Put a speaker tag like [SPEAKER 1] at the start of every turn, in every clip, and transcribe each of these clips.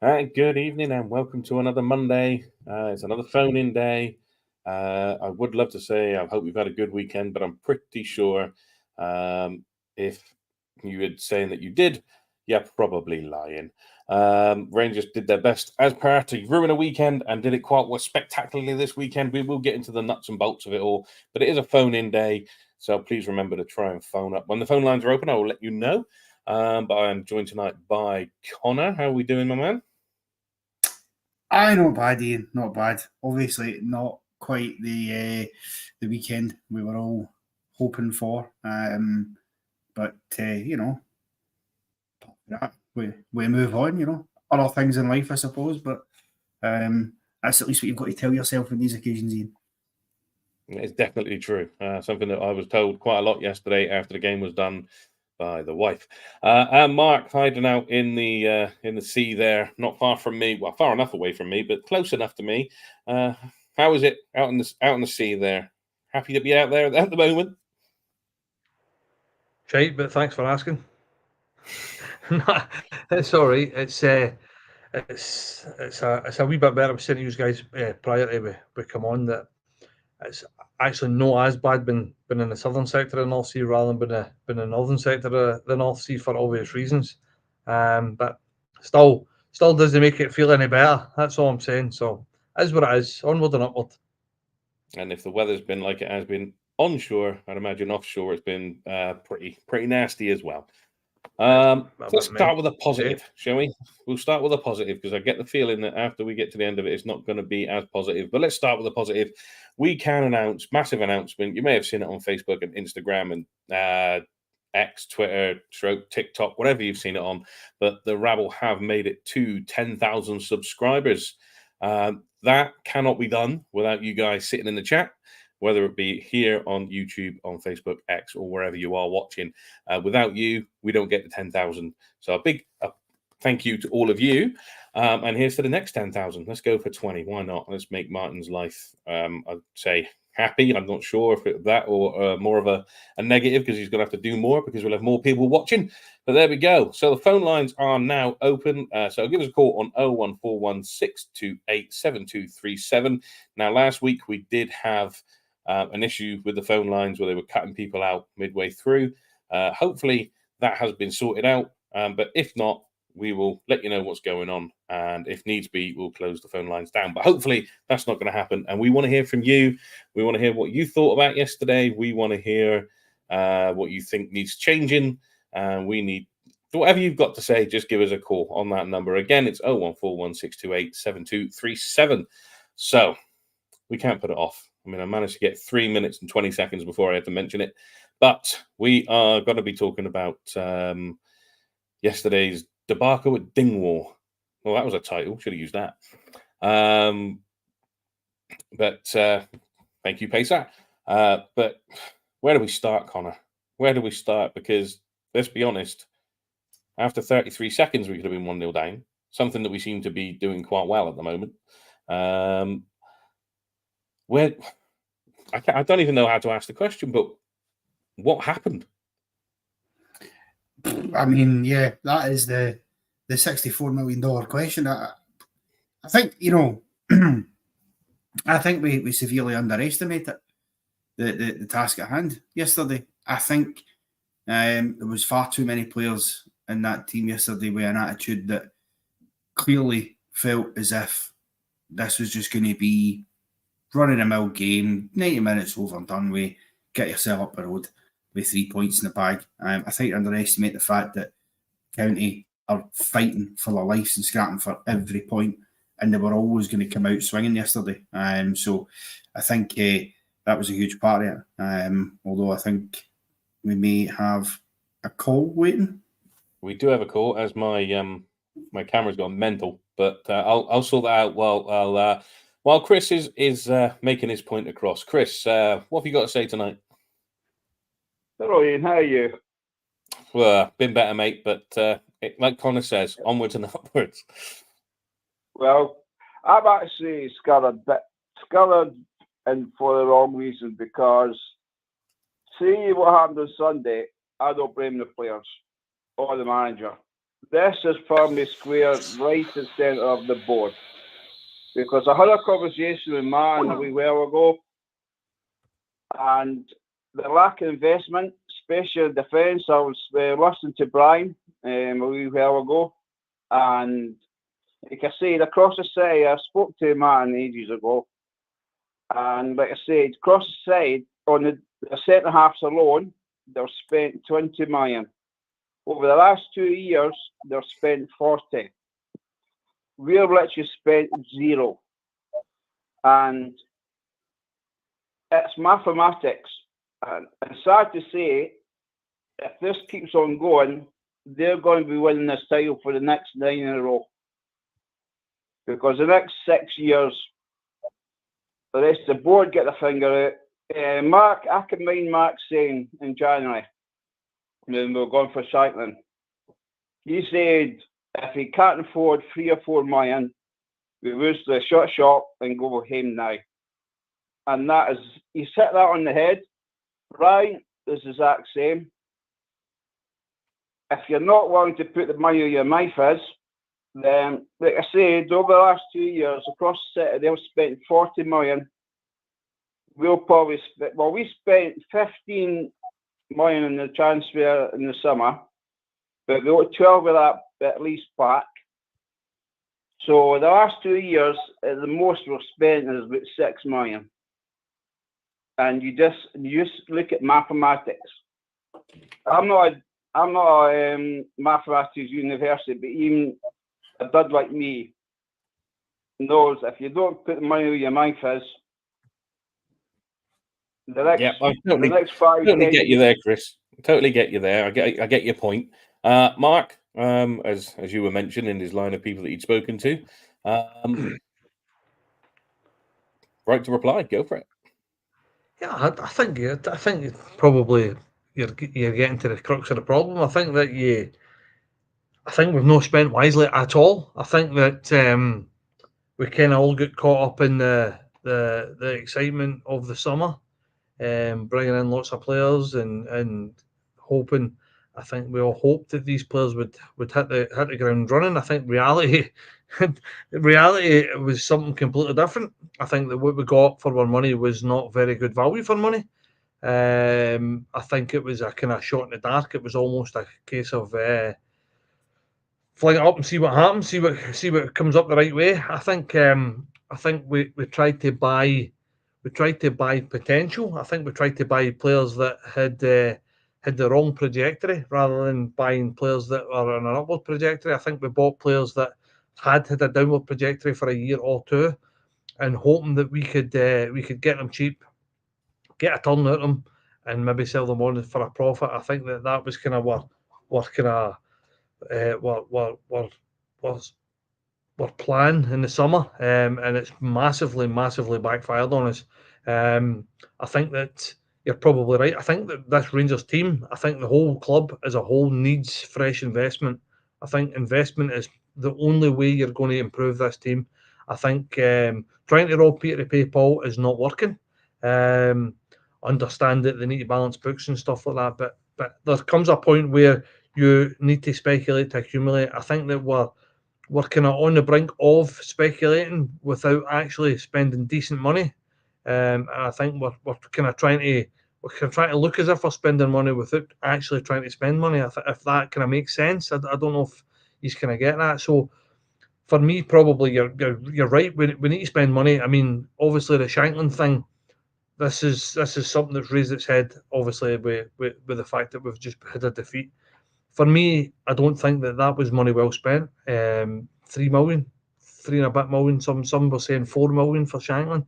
[SPEAKER 1] Good evening and welcome to another Monday. It's another phone-in day. I would love to say I hope you've had a good weekend, but I'm pretty sure if you were saying that you did, you're probably lying. Rangers did their best as per to ruin a weekend and did it quite spectacularly this weekend. We will get into the nuts and bolts of it all, but it is a phone-in day, so please remember to try and phone up. When the phone lines are open, I will let you know. But I am joined tonight by Connor. How are we doing, my man?
[SPEAKER 2] Not bad, Ian. Not bad. Obviously, not quite the weekend we were all hoping for. But we move on. Other things in life, I suppose. But that's at least what you've got to tell yourself on these occasions, Ian.
[SPEAKER 1] It's definitely true. Something that I was told quite a lot yesterday after the game was done by the wife. And Mark hiding out in the sea there, not far from me. Well, far enough away from me, but close enough to me. How is it out in the sea there? Happy to be out there at the moment.
[SPEAKER 3] Right, but thanks for asking. It's all right. It's a wee bit better. I was saying to you guys prior to we come on that it's actually not as bad been in the southern sector of the North Sea rather than been in the northern sector of the North Sea for obvious reasons. But still doesn't make it feel any better. That's all I'm saying. So it is what it is. Onward and upward.
[SPEAKER 1] And if the weather's been like it has been onshore, I'd imagine offshore it's been pretty nasty as well. Let's start with a positive, shall we? We'll start with a positive because I get the feeling that after we get to the end of it, it's not going to be as positive. But let's start with a positive. We can announce, massive announcement. You may have seen it on Facebook and Instagram and X, Twitter, TikTok, whatever you've seen it on. But the Rabble have made it to 10,000 subscribers. That cannot be done without you guys sitting in the chat, whether it be here on YouTube, on Facebook, X, or wherever you are watching. Without you, we don't get to 10,000. So a big thank you to all of you. And here's to the next 10,000. Let's go for 20. Why not? Let's make Martin's life, I'd say, happy. I'm not sure if it's that or more of a negative because he's going to have to do more because we'll have more people watching. But there we go. So the phone lines are now open. So give us a call on 0141 628 7237. Now, last week we did have an issue with the phone lines where they were cutting people out midway through. Hopefully that has been sorted out. But if not, we will let you know what's going on. And if needs be, we'll close the phone lines down. But hopefully that's not going to happen. And we want to hear from you. We want to hear what you thought about yesterday. We want to hear what you think needs changing. We need whatever you've got to say. Just give us a call on that number. Again, it's 0141 628 7237. So we can't put it off. I mean, I managed to get 3 minutes and 20 seconds before I had to mention it. But we are going to be talking about yesterday's debacle with Dingwall. Well, that was a title. Should have used that. But thank you, Pacer. But where do we start, Connor? Where do we start? Because let's be honest, after 33 seconds, we could have been 1-0 down. Something that we seem to be doing quite well at the moment. Where I don't even know how to ask the question, but what happened?
[SPEAKER 2] I mean, yeah, that is the $64 million question. I think, I think we severely underestimated the task at hand yesterday. I think there was far too many players in that team yesterday with an attitude that clearly felt as if this was just going to be run-of-the-mill game, 90 minutes over and done with, get yourself up the road with 3 points in the bag. I think you underestimate the fact that County are fighting for their lives and scrapping for every point, and they were always going to come out swinging yesterday. So I think that was a huge part of it. Although I think we may have a call waiting.
[SPEAKER 1] We do have a call as my my camera's gone mental, but I'll sort that out while Chris is making his point across. Chris, what have you got to say tonight?
[SPEAKER 4] Hello, Ian. How are you?
[SPEAKER 1] Well, been better, mate, but like Connor says, onwards and upwards.
[SPEAKER 4] Well, I'm actually scared and for the wrong reason, because see what happened on Sunday, I don't blame the players or the manager. this is firmly square right in the centre of the board. Because I had a conversation with Martin a wee while ago, and the lack of investment, especially in defence, I was listening to Brian a wee while ago, and like I said, across the side, I spoke to Martin ages ago, and like I said, across the side, on the centre halves alone, they've spent 20 million. Over the last 2 years, they've spent 40. We've literally spent 0. And it's mathematics. And sad to say, if this keeps on going, they're going to be winning this title for the next 9 in a row. Because the next 6 years, the rest of the board get their finger out. Mark, I can mind Mark saying in January, when we were going for cycling, he said if he can't afford 3 or 4 million, we lose the shop and go home now. And that is, he's hit that on the head. Right, is the exact same. If you're not willing to put the money where your mouth is, then, like I said, over the last 2 years, across the city, they've spent 40 million. We'll probably spend, well, we spent 15 million in the transfer in the summer, but we got 12 of that at least back. So the last 2 years, the most we've spent is about 6 million. And you just look at mathematics. I'm not a mathematics university, but even a dud like me knows if you don't put the money where your mouth is, the next 5
[SPEAKER 1] totally get you there, Chris. Totally get you there. I get your point. Mark, as you were mentioning, his line of people that he'd spoken to, right to reply. Go for it.
[SPEAKER 3] Yeah, I think probably you're getting to the crux of the problem. I think we've not spent wisely at all. I think that we kind of all got caught up in the excitement of the summer, bringing in lots of players and hoping. I think we all hoped that these players would hit the ground running. I think reality was something completely different. I think that what we got for our money was not very good value for money. I think it was a kind of shot in the dark. It was almost a case of fling it up and see what happens, see what comes up the right way. I think we tried to buy potential. I think we tried to buy players that had the wrong trajectory rather than buying players that are on an upward trajectory. I think we bought players that had a downward trajectory for a year or two, and hoping that we could get them cheap, get a turn out of them, and maybe sell them on for a profit. I think that was kind of what plan in the summer, and it's massively backfired on us. I think that you're probably right. I think that this Rangers team, I think the whole club as a whole needs fresh investment. I think investment is the only way you're going to improve this team. I think trying to rob Peter to pay Paul is not working. Understand that they need to balance books and stuff like that, but there comes a point where you need to speculate to accumulate. I think that we're kind of on the brink of speculating without actually spending decent money. And I think we're kind of trying to look as if we're spending money without actually trying to spend money. If that kind of makes sense, I don't know if he's kind of get that. So for me, probably you're right. We need to spend money. I mean, obviously the Shankland thing. This is something that's raised its head. Obviously, with the fact that we've just had a defeat. For me, I don't think that was money well spent. 3 million, 3 and a bit million. Some were saying 4 million for Shankland.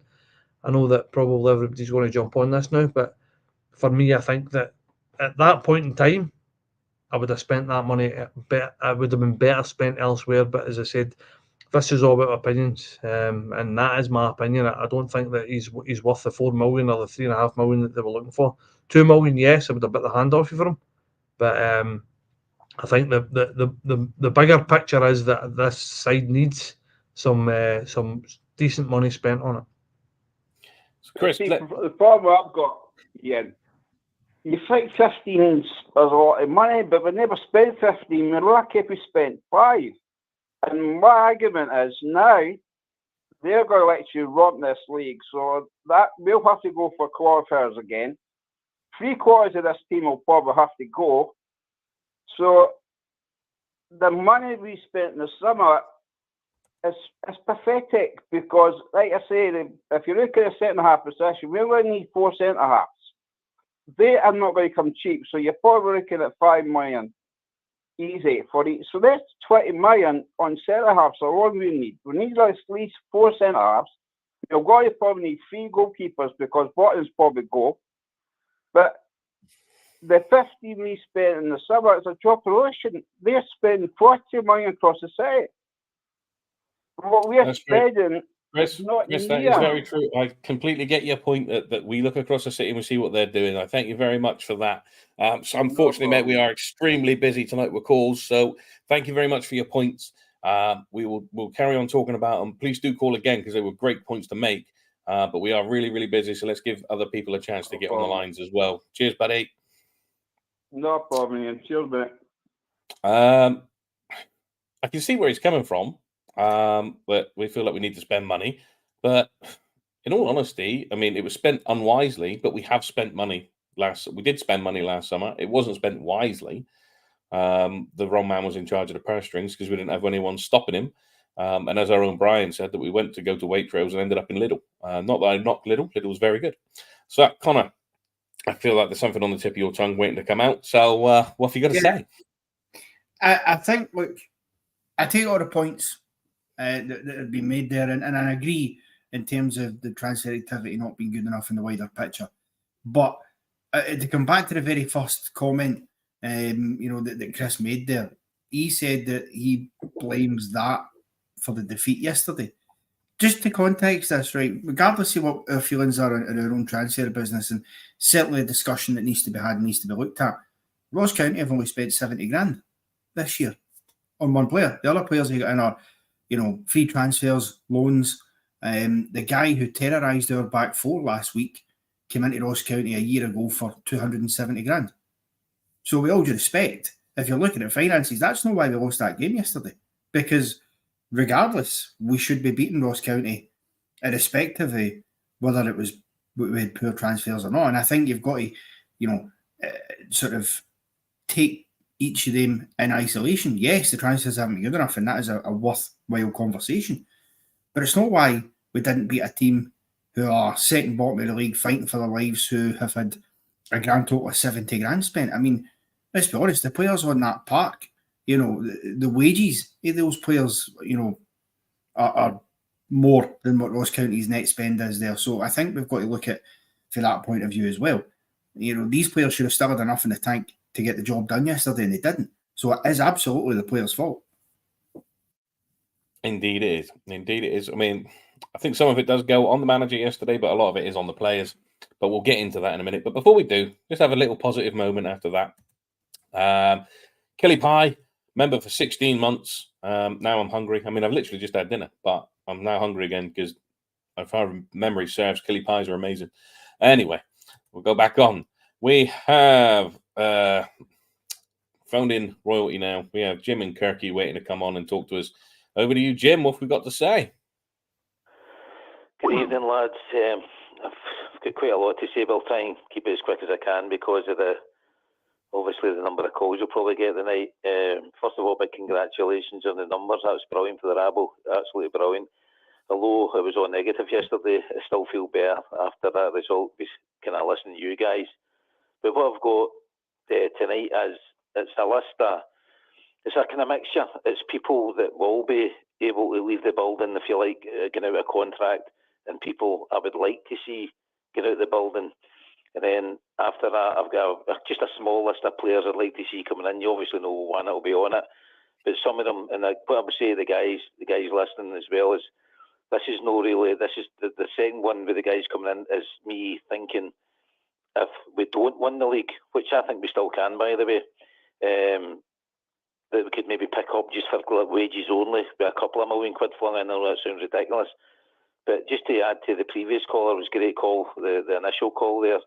[SPEAKER 3] I know that probably everybody's going to jump on this now, but for me, I think that at that point in time, I would have spent that money. I would have been better spent elsewhere. But as I said, this is all about opinions, and that is my opinion. I don't think that he's worth the 4 million or the 3.5 million that they were looking for. 2 million, yes, I would have bit the hand off you for him, but I think the bigger picture is that this side needs some decent money spent on it.
[SPEAKER 1] Chris,
[SPEAKER 4] the problem I've got, Ian, You think 15 is a lot of money, but we never spent 15. We're lucky if we spent 5. And my argument is now they're going to let you run this league, so that we'll have to go for qualifiers again. 3/4 of this team will probably have to go. So the money we spent in the summer is pathetic because, like I say, if you look at the centre half position, we're going to need 4 centre halves. They are not going to come cheap, so you're probably looking at 5 million easy for each. So that's 20 million on centre halves. So what do we need? We need at least 4 centre halves. You're going to probably need 3 goalkeepers because Bottom's probably go. But the 50 we spent in the summer is a job promotion. They're spending 40 million across the city. What we're spending
[SPEAKER 1] Chris, that is very true. I completely get your point that we look across the city and we see what they're doing. I thank you very much for that. So unfortunately, mate, we are extremely busy tonight with calls. So thank you very much for your points. We'll carry on talking about them. Please do call again because they were great points to make. But we are really, really busy. So let's give other people a chance to get on the lines as well. Cheers, buddy.
[SPEAKER 4] No problem, Ian. Cheers, mate.
[SPEAKER 1] I can see where he's coming from. But we feel like we need to spend money. But in all honesty, I mean, it was spent unwisely, but we have spent money we did spend money last summer. It wasn't spent wisely. The wrong man was in charge of the purse strings because we didn't have anyone stopping him. And as our own Brian said, that we went to go to Waitrose and ended up in Lidl. Not that I knocked Lidl. Lidl was very good. So, Connor, I feel like there's something on the tip of your tongue waiting to come out. So, what have you got to say?
[SPEAKER 2] I think, look, I take all the points that have been made there, and I agree in terms of the transfer activity not being good enough in the wider picture. But to come back to the very first comment, that Chris made there, he said that he blames that for the defeat yesterday. Just to context this, right, regardless of what our feelings are in our own transfer business, and certainly a discussion that needs to be had and needs to be looked at, Ross County have only spent 70 grand this year on one player. The other players they got in are, free transfers, loans. The guy who terrorised our back four last week came into Ross County a year ago for 270 grand. So with all due respect, if you're looking at finances, that's not why we lost that game yesterday. Because regardless, we should be beating Ross County irrespective of whether it was we had poor transfers or not. And I think you've got to, sort of take each of them in isolation. Yes, the transfers haven't been good enough, and that is a worthwhile conversation. But it's not why we didn't beat a team who are second bottom of the league, fighting for their lives, who have had a grand total of 70 grand spent. I mean, let's be honest, the players on that park, the wages of those players, are more than what Ross County's net spend is there. So I think we've got to look at from that point of view as well. These players should have still had enough in the tank to get the job done yesterday, and they didn't. So it is absolutely the players' fault.
[SPEAKER 1] Indeed it is. Indeed it is. I mean, I think some of it does go on the manager yesterday, but a lot of it is on the players. But we'll get into that in a minute. But before we do, just have a little positive moment after that. Kelly Pie, member for 16 months. Now I'm hungry. I mean, I've literally just had dinner, but I'm now hungry again because if our memory serves, Kelly Pies are amazing. Anyway, we'll go back on. We have phoned in royalty now. We have Jim and Kirky waiting to come on and talk to us. Over to you, Jim. What have we got to say?
[SPEAKER 5] Good evening, lads. I've got quite a lot to say, but I'll try and keep it as quick as I can because of obviously the number of calls you'll probably get tonight. First of all, big congratulations on the numbers. That was brilliant for the Rabble. Absolutely brilliant. Although it was all negative yesterday, I still feel better after that result. Kind of listening to you guys. But what I've got tonight is it's a list of. It's a kind of mixture. It's people that will be able to leave the building, if you like, get out of contract, and people I would like to see get out of the building. And then after that, I've got just a small list of players I'd like to see coming in. You obviously know one that will be on it. But some of them, and what I would say the guys listening as well, is this is no really, this is the second one with the guys coming in is me thinking if we don't win the league, which I think we still can, by the way, that we could maybe pick up just for wages only with a couple of £1 million flung in. I know that sounds ridiculous, but just to add to the previous caller, it was a great call, the initial call there.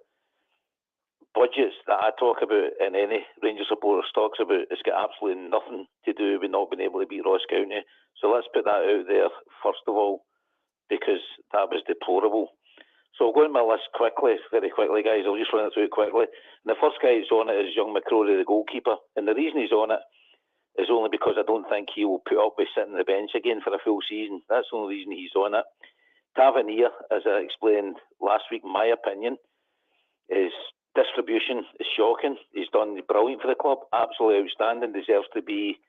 [SPEAKER 5] budgets that I talk about and any Rangers supporter talks about, it's got absolutely nothing to do with not being able to beat Ross County. So let's put that out there first of all, because that was deplorable. So I'll go on my list very quickly, guys. I'll just run it through it quickly. And the first guy that's on it is young McCrory, the goalkeeper. And the reason he's on it is only because I don't think he will put up with sitting on the bench again for a full season. That's the only reason he's on it. Tavernier, as I explained last week, my opinion, his distribution is shocking. He's done brilliant for the club, absolutely outstanding, deserves to be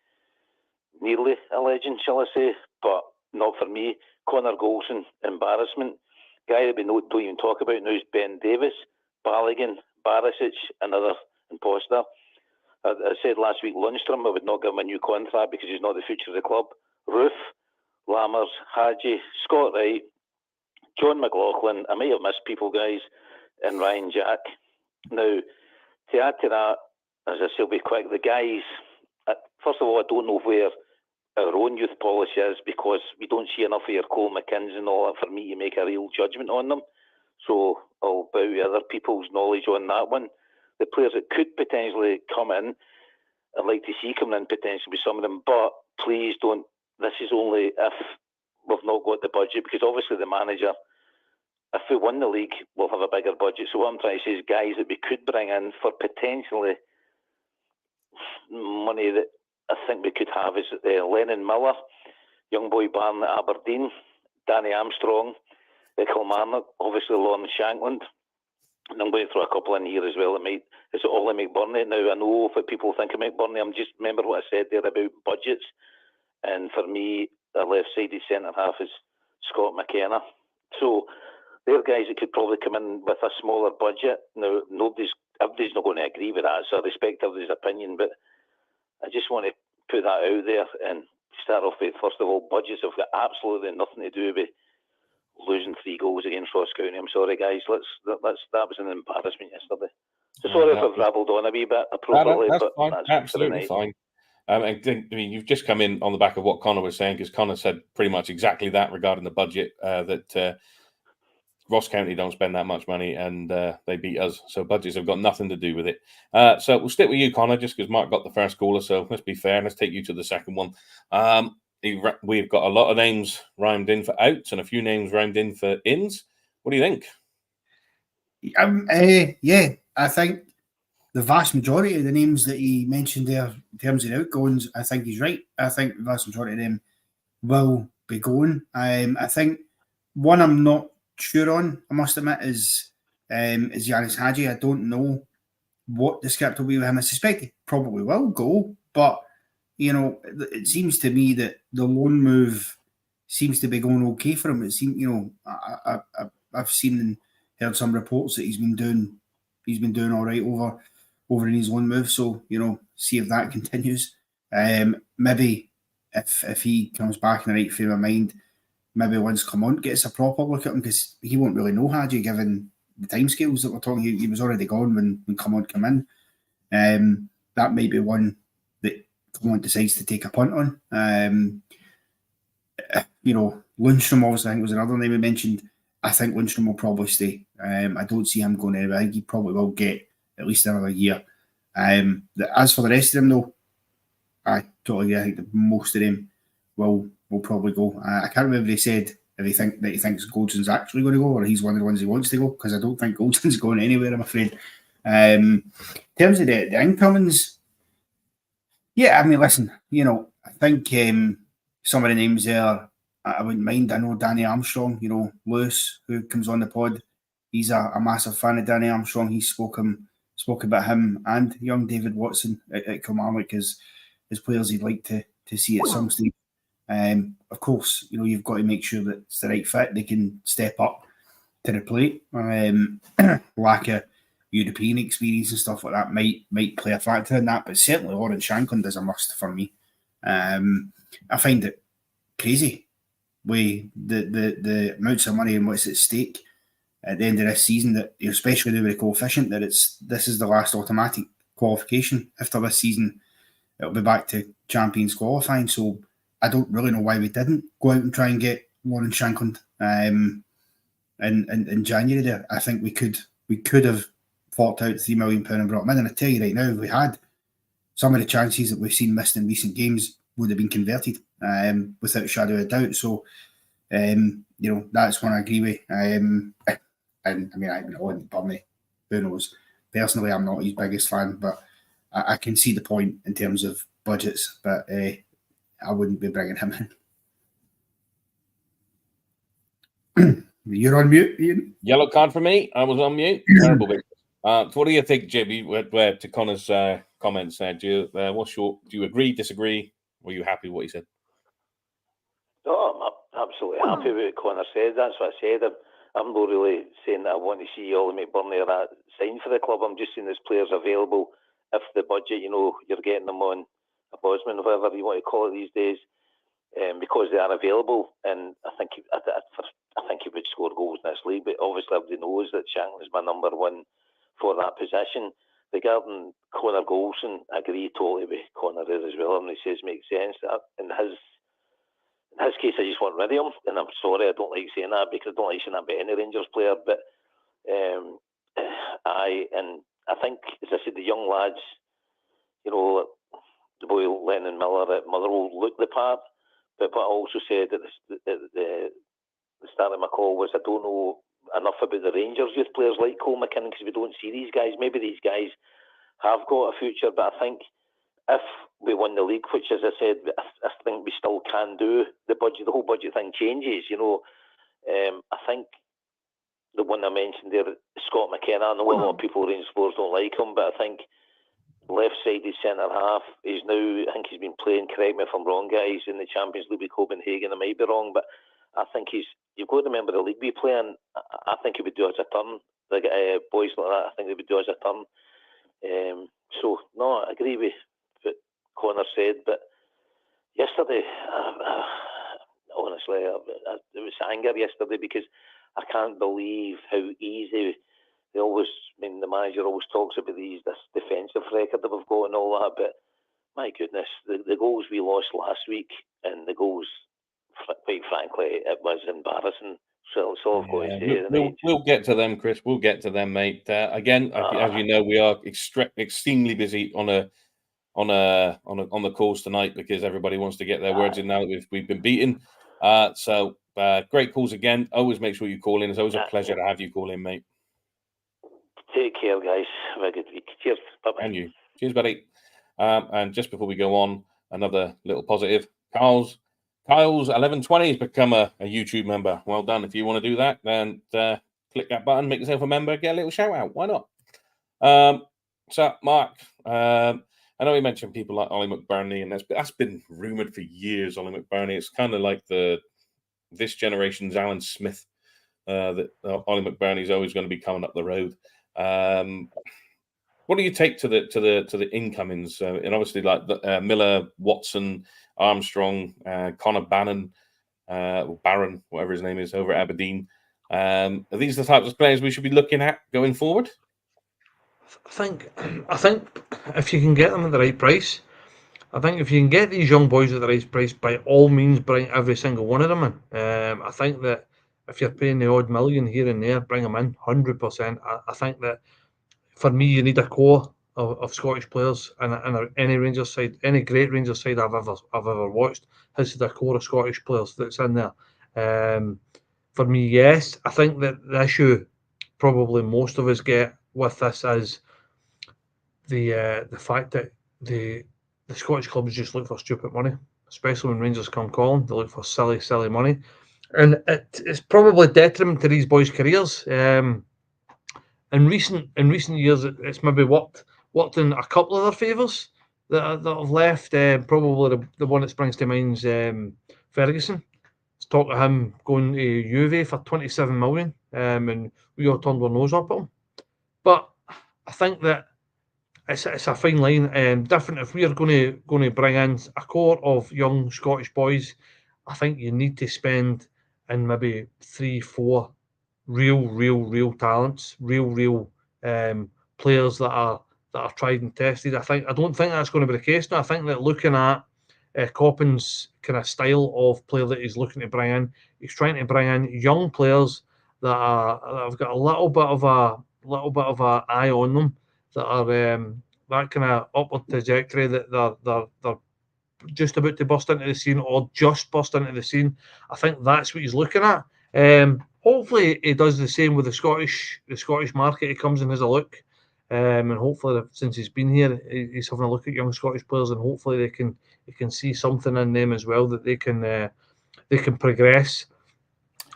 [SPEAKER 5] nearly a legend, shall I say, but not for me. Connor Golson, embarrassment. Guy that we don't even talk about now is Ben Davis, Balogun, Barisic, another imposter. I said last week, Lundstrom, I would not give him a new contract because he's not the future of the club. Roof, Lammers, Hadji, Scott Wright, John McLaughlin, I may have missed people, guys, and Ryan Jack. Now, to add to that, as I say, I'll be quick, the guys, first of all, I don't know where our own youth policy is, because we don't see enough of your Cole McKinns and all that for me to make a real judgment on them. So I'll bow to other people's knowledge on that one. The players that could potentially come in, I'd like to see coming in potentially with some of them, but please don't, this is only if we've not got the budget, because obviously the manager, if we win the league, we'll have a bigger budget. So what I'm trying to say is guys that we could bring in for potentially money that I think we could have is Lennon Miller, young boy Barnett at Aberdeen, Danny Armstrong at Kilmarnock, obviously Lorne Shankland, and I'm going to throw a couple in here as well. It's Ollie McBurney. Now I know what people think of McBurney. I'm just remember what I said there about budgets, and for me, a left-sided centre half is Scott McKenna. So they're guys that could probably come in with a smaller budget. Now everybody's not going to agree with that, so I respect everybody's opinion, but I just want to put that out there and start off with, first of all, budgets have got absolutely nothing to do with losing 3 goals against Ross County. I'm sorry, guys. That was an embarrassment yesterday. So sorry if I've rabbled on a wee bit appropriately,
[SPEAKER 1] that's
[SPEAKER 5] but
[SPEAKER 1] fine.
[SPEAKER 5] that's
[SPEAKER 1] Absolutely fine. I mean, you've just come in on the back of what Connor was saying, because Connor said pretty much exactly that regarding the budget, that Ross County don't spend that much money and they beat us. So budgets have got nothing to do with it. So we'll stick with you, Connor, just because Mark got the first caller. So let's be fair. Let's take you to the second one. We've got a lot of names rhymed in for outs and a few names rhymed in for ins. What do you think?
[SPEAKER 2] Yeah, I think the vast majority of the names that he mentioned there in terms of the outgoings, I think he's right. I think the vast majority of them will be going. I think one I'm not sure on, I must admit, is Yanis Hadji. I don't know what the script will be with him. I suspect he probably will go, but you know, it seems to me that the loan move seems to be going okay for him. It seems, you know, I've seen and heard some reports that he's been doing all right over in his loan move. So, you know, see if that continues. Maybe if he comes back in the right frame of mind, maybe once Clement gets a proper look at him, because he won't really know Hadji given the timescales that we're talking. He was already gone when Clement came in. That might be one that Clement decides to take a punt on. You know, Lundstrom obviously I think was another name we mentioned. I think Lundstrom will probably stay. I don't see him going anywhere. I think he probably will get at least another year. As for the rest of them, though, I totally agree. I think most of them will probably go. I can't remember if he said if he thinks Goldson's actually going to go, or he's one of the ones he wants to go, because I don't think Goldson's going anywhere, I'm afraid. In terms of the incomings, yeah, I mean, listen, you know, I think some of the names there, I wouldn't mind. I know Danny Armstrong, you know, Lewis, who comes on the pod, he's a massive fan of Danny Armstrong. He spoke about him and young David Watson at Kilmarnock as players he'd like to see at some stage. Of course, you know, you've got to make sure that it's the right fit. They can step up to the plate. Lack of European experience and stuff like that might play a factor in that, but certainly Lawrence Shankland is a must for me. I find it crazy with the amounts of money and what's at stake at the end of this season, that especially with the coefficient, that this is the last automatic qualification. After this season, it'll be back to champions qualifying. So I don't really know why we didn't go out and try and get Lawrence Shankland in January there. I think we could have forked out £3 million and brought him in. And I tell you right now, if we had some of the chances that we've seen missed in recent games would have been converted, without a shadow of a doubt. So, that's one I agree with. And I mean, I wouldn't Burnley. Who knows? Personally, I'm not his biggest fan, but I can see the point in terms of budgets. But I wouldn't be bringing him in. You're on mute, Ian.
[SPEAKER 1] Yellow card for me. I was on mute. Terrible bit. So what do you think, Jimmy? To Connor's comments there, do you agree, disagree? Were you happy with what he said?
[SPEAKER 5] No, I'm absolutely happy with what Connor said. That's what I said. I'm not really saying that I want to see Ollie McBurney or that sign for the club. I'm just saying there's players available if the budget, you're getting them on a Bosman, whatever you want to call it these days, because they are available. And I think he would score goals in this league. But obviously everybody knows that Shankland is my number one for that position. Regarding Connor Golson, I agree totally with Connor there as well. And he says makes sense. In his case, I just want rid of him, and I'm sorry, I don't like saying that because I don't like saying that about any Rangers player. But I think, as I said, the young lads, the boy Lennon Miller at Motherwell looked the part. But what I also said at the start of my call was I don't know enough about the Rangers youth players like Cole McKinnon because we don't see these guys. Maybe these guys have got a future, but I think if we won the league, which, as I said, I think we still can do, the whole budget thing changes, I think the one I mentioned there, Scott McKenna, I know a lot of people, Rangers supporters, don't like him, but I think left-sided centre-half, I think he's been playing, correct me if I'm wrong, guys, in the Champions League with Copenhagen. I might be wrong, but I think you've got to remember the league we play in. I think he would do us a turn. Like boys like that, I think they would do us a turn. So, no, I agree with what Connor said, but yesterday, honestly, it was anger yesterday because I can't believe how easy the manager always talks about this defensive record that we've got and all that, but my goodness, the goals we lost last week and the goals, quite frankly, it was embarrassing. So that's all I've got to say.
[SPEAKER 1] We'll get to them, Chris. We'll get to them, mate. Again, as you know, we are extremely busy on the calls tonight because everybody wants to get their words in now that we've been beaten. So great calls again. Always make sure you call in. It's always a pleasure to have you call in, mate.
[SPEAKER 5] Take care, guys. Have a good week. Cheers. Bye-bye.
[SPEAKER 1] And you. Cheers, buddy. And just before we go on, another little positive. Kyle's 1120 has become a YouTube member. Well done. If you want to do that, then click that button, make yourself a member, get a little shout out. Why not? So, Mark, I know we mentioned people like Ollie McBurney, and that's been rumoured for years, Ollie McBurney. It's kind of like this generation's Alan Smith, that Ollie McBurney is always going to be coming up the road. What do you take to the incomings? And obviously, like Miller, Watson, Armstrong, Connor Bannon, or Barron, whatever his name is, over at Aberdeen. Are these the types of players we should be looking at going forward?
[SPEAKER 3] I think if you can get them at the right price, I think if you can get these young boys at the right price, by all means, bring every single one of them in. I think that if you're paying the odd million here and there, bring them in 100%. I think that for me, you need a core of Scottish players, and any Rangers side, any great Rangers side I've ever watched has had a core of Scottish players that's in there. For me, yes, I think that the issue probably most of us get with this is the fact that the Scottish clubs just look for stupid money, especially when Rangers come calling. They look for silly money, and it's probably detriment to these boys' careers. In recent years, it's maybe worked in a couple of their favours that have left. Probably the one that springs to mind is Ferguson. Let's talk to him going to Juve for 27 million, and we all turned our nose up at him. But I think that it's a fine line. Different if we are going to bring in a core of young Scottish boys, I think you need to spend in maybe 3-4 real talents, real players that are tried and tested. I don't think that's going to be the case now. I think that looking at Coppin's kind of style of player that he's looking to bring in, he's trying to bring in young players that have got a little bit of little bit of an eye on them, that are that kind of upward trajectory, that they're just about to burst into the scene or just burst into the scene. I think that's what he's looking at. Hopefully he does the same with the Scottish market. He comes and has a look, and hopefully since he's been here, he's having a look at young Scottish players, and hopefully he can see something in them as well, that they can progress.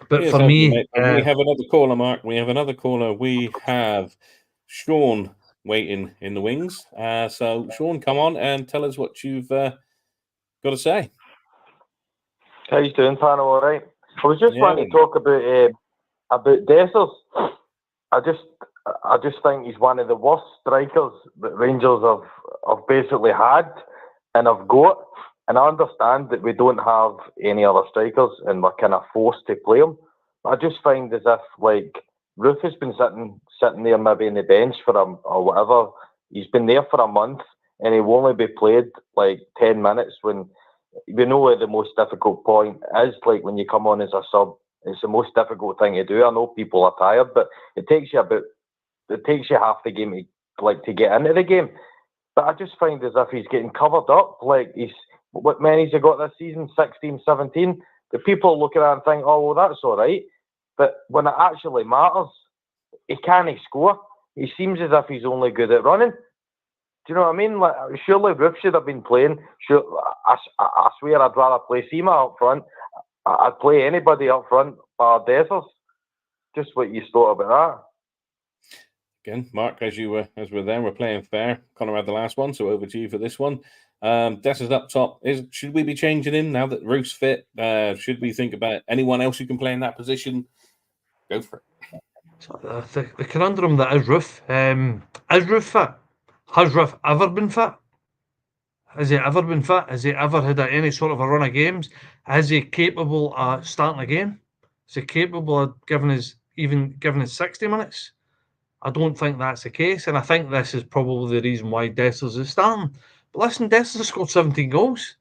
[SPEAKER 3] But for me,
[SPEAKER 1] we have another caller, Mark. We have another caller. We have Sean waiting in the wings. So Sean, come on and tell us what you've got to say.
[SPEAKER 6] How you doing, panel? All right. I was just wanting to talk about Dessers. I just think he's one of the worst strikers that Rangers have basically had and have got. And I understand that we don't have any other strikers and we're kind of forced to play them. I just find as if, like, Roof has been sitting there maybe in the bench for or whatever. He's been there for a month and he'll only be played like 10 minutes when we know where the most difficult point is. Like, when you come on as a sub, it's the most difficult thing to do. I know people are tired, but it takes you half the game to get into the game. But I just find as if he's getting covered up. Like, what many's he got this season? 16, 17. The people look at that and think, oh, well, that's all right. But when it actually matters, he can't score. He seems as if he's only good at running. Do you know what I mean? Like, surely Roof should have been playing. Sure, I swear I'd rather play Seema up front. I'd play anybody up front bar Dessers. Just what you thought about that.
[SPEAKER 1] Again, Mark, as we're there, we're playing fair. Connor had the last one, so over to you for this one. Dessers up top. Should we be changing him now that Roof's fit? Should we think about anyone else who can play in that position? Go for it.
[SPEAKER 3] So the conundrum that is Roof. Is Roof fit? Has Roof ever been fit? Has he ever been fit? Has he ever had any sort of a run of games? Is he capable of starting a game? Is he capable of giving us 60 minutes? I don't think that's the case, and I think this is probably the reason why Dessers is starting. But listen, Dessers scored 17 goals.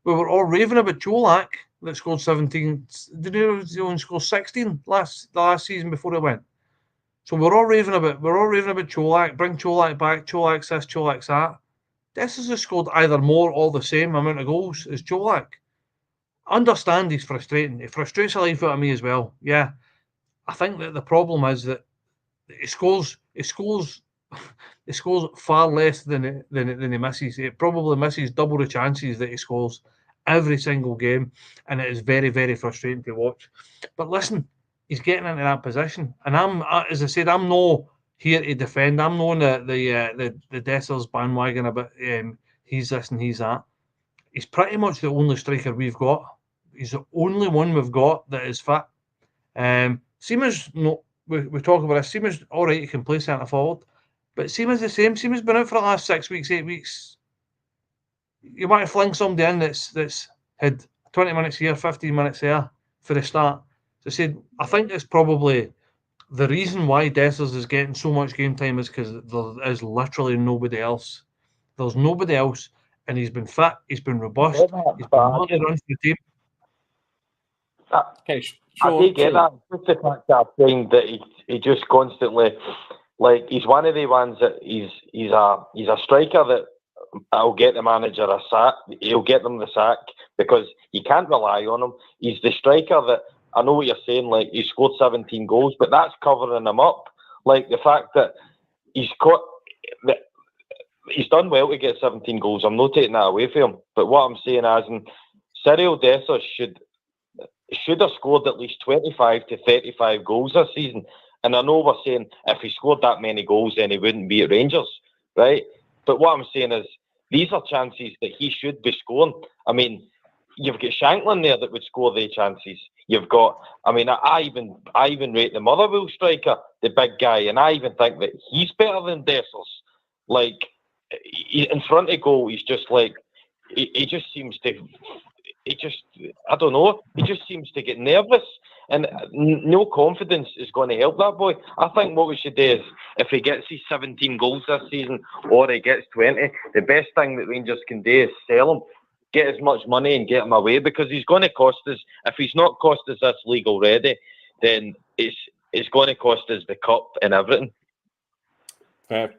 [SPEAKER 3] We were all raving about Čolak that scored 17. Did he only score 16 the last season before he went? So we're all raving about Čolak. Bring Čolak back. Čolak's this, Čolak's that. Dessers has scored either more or the same amount of goals as Čolak. I understand he's frustrating. It frustrates the life out of me as well. Yeah, I think that the problem is that he scores far less than he misses. It probably misses double the chances that he scores every single game, and it is very, very frustrating to watch. But listen, he's getting into that position, and as I said, I'm not here to defend. I'm not on the Dessers bandwagon about he's this and he's that. He's pretty much the only striker we've got. He's the only one we've got that is fit. Seema's no. We talk about this. Seema's all right. He can play centre forward, but Seema's the same. Seema's been out for the last 6 weeks, 8 weeks. You might fling somebody in that's had 20 minutes here, 15 minutes there for the start. So I said, I think it's probably the reason why Dessers is getting so much game time is because there is literally nobody else. There's nobody else, and he's been fit. He's been robust. He's been running around for the team.
[SPEAKER 6] Okay, I do get that. Just the fact that I'm saying that he just constantly, like, he's one of the ones that he's a striker that will get the manager a sack. He'll get them the sack because you can't rely on him. He's the striker that, I know what you're saying, like, he scored 17 goals, but that's covering him up. Like, the fact that he's done well to get 17 goals. I'm not taking that away from him. But what I'm saying is, Cyril Dessers should have scored at least 25 to 35 goals this season. And I know we're saying if he scored that many goals, then he wouldn't be at Rangers, right? But what I'm saying is, these are chances that he should be scoring. I mean, you've got Shanklin there that would score the chances. You've got, I mean, I even rate the Motherwell striker, the big guy, and I even think that he's better than Dessers. Like, in front of goal, he's just like, he just seems to... I don't know. He just seems to get nervous, and no confidence is going to help that boy. I think what we should do is, if he gets his 17 goals this season, or he gets 20, the best thing that Rangers can do is sell him, get as much money and get him away, because he's going to cost us. If he's not cost us this league already, then it's going to cost us the cup and everything.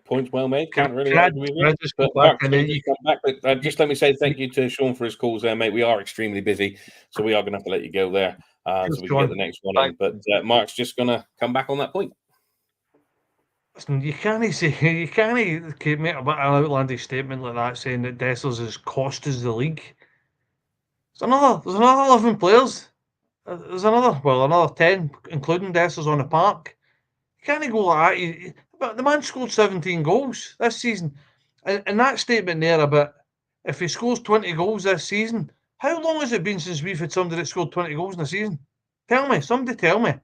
[SPEAKER 1] Points well made. Can't really
[SPEAKER 3] Can I
[SPEAKER 1] argue with you.
[SPEAKER 3] just
[SPEAKER 1] But
[SPEAKER 3] go back
[SPEAKER 1] Mark's gonna just come back. But just let me say thank you to Sean for his calls there, mate. We are extremely busy, so we are going to have to let you go there so we can get the next one in. But Mark's just going to come back on that point.
[SPEAKER 3] Listen, you can't make a bit of an outlandish statement like that, saying that Dessers has cost us the league. There's another 11 players. There's another 10, including Dessers on the park. You can't go like that. But the man scored 17 goals this season. And that statement there about if he scores 20 goals this season, how long has it been since we've had somebody that scored 20 goals in a season? Somebody tell me.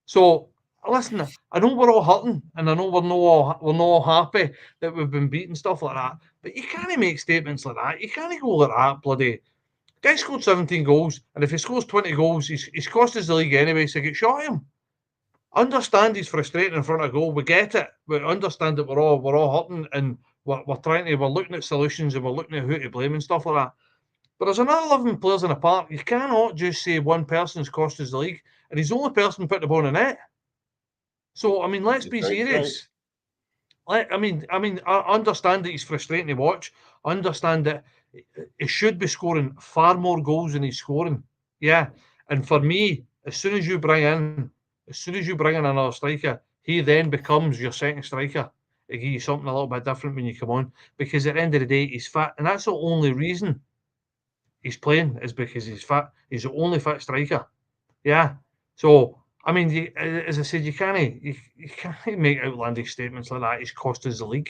[SPEAKER 3] So, listen, I know we're all hurting, and I know we're not all happy that we've been beaten, stuff like that, but you can't make statements like that. You can't go like that, bloody. Guy scored 17 goals, and if he scores 20 goals, he's cost us the league anyway, so get shot him. Understand he's frustrating in front of goal. We get it. We understand that we're all hurting, and we're looking at solutions, and we're looking at who to blame and stuff like that. But there's another 11 players in the park. You cannot just say one person's cost us the league, and he's the only person putting the ball in the net. So I mean, let's be serious. I understand that he's frustrating to watch. I understand that he should be scoring far more goals than he's scoring. Yeah, and for me, as soon as you bring in another striker, he then becomes your second striker. They give you something a little bit different when you come on, because at the end of the day, he's fit, and that's the only reason he's playing is because he's fit. He's the only fit striker. Yeah. So I mean, as I said, you can't make outlandish statements like that. He's cost us the league.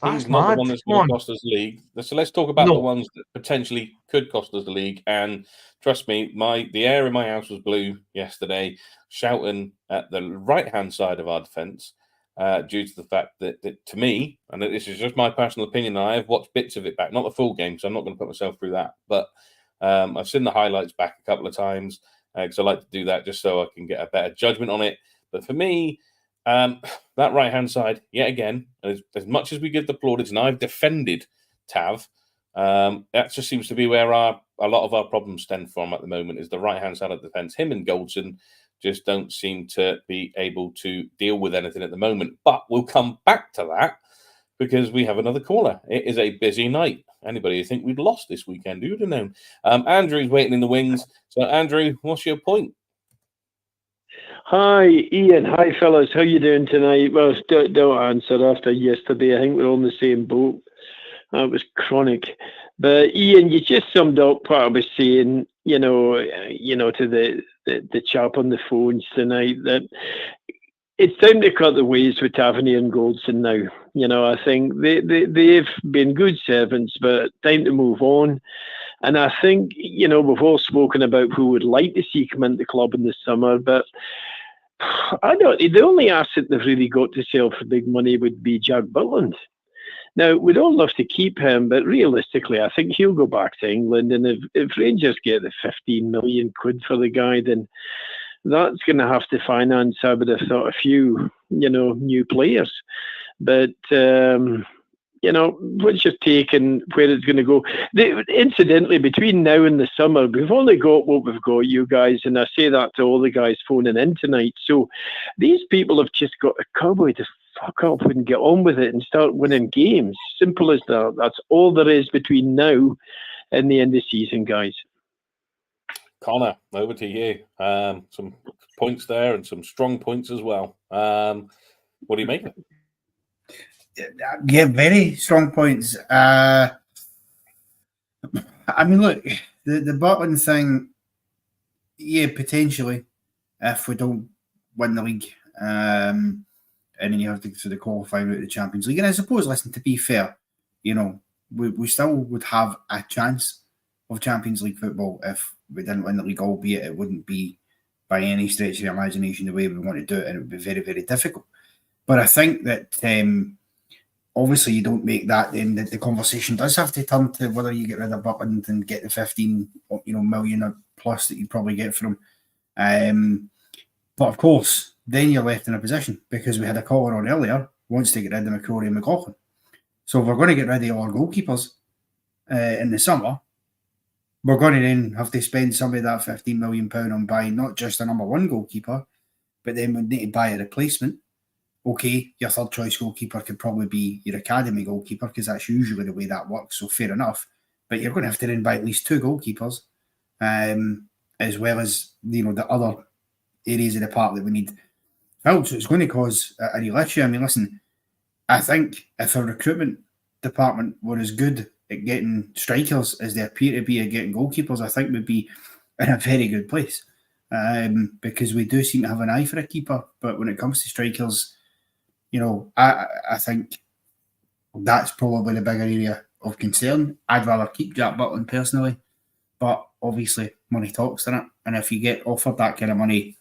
[SPEAKER 3] That's
[SPEAKER 1] He's not
[SPEAKER 3] mad.
[SPEAKER 1] the one that's going to cost us the league. So let's talk about the ones that potentially could cost us the league. And trust me, the air in my house was blue yesterday, shouting at the right-hand side of our defence due to the fact that to me, and this is just my personal opinion, I have watched bits of it back, not the full game, so I'm not going to put myself through that. But I've seen the highlights back a couple of times because I like to do that just so I can get a better judgment on it. But for me, that right-hand side, yet again, as much as we give the plaudits, and I've defended Tav, that just seems to be where a lot of our problems stem from at the moment, is the right-hand side of the defence. Him and Goldson just don't seem to be able to deal with anything at the moment. But we'll come back to that because we have another caller. It is a busy night. Anybody who think we'd lost this weekend, who would have known? Andrew's waiting in the wings. So, Andrew, what's your point?
[SPEAKER 7] Hi, Ian. Hi, fellas. How you doing tonight? Well, don't answer after yesterday. I think we're on the same boat. It was chronic. But, Ian, you just summed up what I was saying, to the chap on the phones tonight, that it's time to cut the ways with Tavernier and Goldson now. I think they've been good servants, but time to move on. And I think, we've all spoken about who would like to see come into the club in the summer, but the only asset they've really got to sell for big money would be Jack Butland. Now, we'd all love to keep him, but realistically, I think he'll go back to England. And if Rangers get the 15 million quid for the guy, then that's going to have to finance, I would have thought, a few, new players. But, what's your take and where it's going to go? Incidentally, between now and the summer, we've only got what we've got, you guys, and I say that to all the guys phoning in tonight. So these people have just got a cowboy to fuck up and get on with it and start winning games. Simple as that. That's all there is between now and the end of the season, guys.
[SPEAKER 1] Connor, over to you. Some points there and some strong points as well. What do you make of it?
[SPEAKER 2] Yeah, very strong points. I mean, look, the Butland thing, yeah, potentially, if we don't win the league, and then you have to go through the qualifying route of the Champions League. And I suppose, listen, to be fair, we still would have a chance of Champions League football if we didn't win the league, albeit it wouldn't be by any stretch of the imagination the way we want to do it, and it would be very, very difficult. But I think that obviously you don't make that, then the conversation does have to turn to whether you get rid of Butland and get the 15 million or plus that you probably get from him. But of course, then you're left in a position, because we had a caller on earlier wants to get rid of McCrory and McLaughlin. So if we're going to get rid of all our goalkeepers in the summer, we're going to then have to spend some of that £15 million on buying not just a number one goalkeeper, but then we need to buy a replacement, okay, your third choice goalkeeper could probably be your academy goalkeeper because that's usually the way that works, so fair enough. But you're going to have to invite at least 2 goalkeepers, as well as, you know, the other areas of the park that we need filled. So it's going to cause a real issue. I mean, listen, I think if our recruitment department were as good at getting strikers as they appear to be at getting goalkeepers, I think we'd be in a very good place. Because we do seem to have an eye for a keeper, but when it comes to strikers, you know, I think that's probably the bigger area of concern. I'd rather keep Jack Butland personally, but obviously money talks, doesn't it? And if you get offered that kind of money,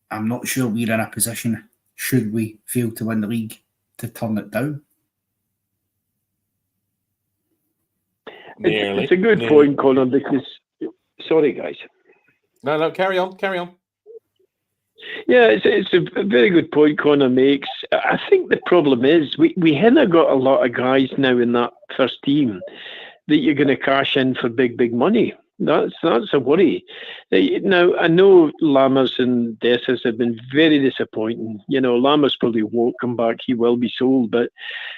[SPEAKER 2] I'm not sure we're in a position, should we fail to win the league, to turn it down.
[SPEAKER 7] It's a good point, Conor, because... Sorry, guys.
[SPEAKER 1] No, carry on.
[SPEAKER 7] Yeah, it's a very good point Conor makes. I think the problem is we haven't got a lot of guys now in that first team that you're going to cash in for big money. That's a worry. Now, I know Lammers and Dessers have been very disappointing. You know, Lammers probably won't come back. He will be sold, but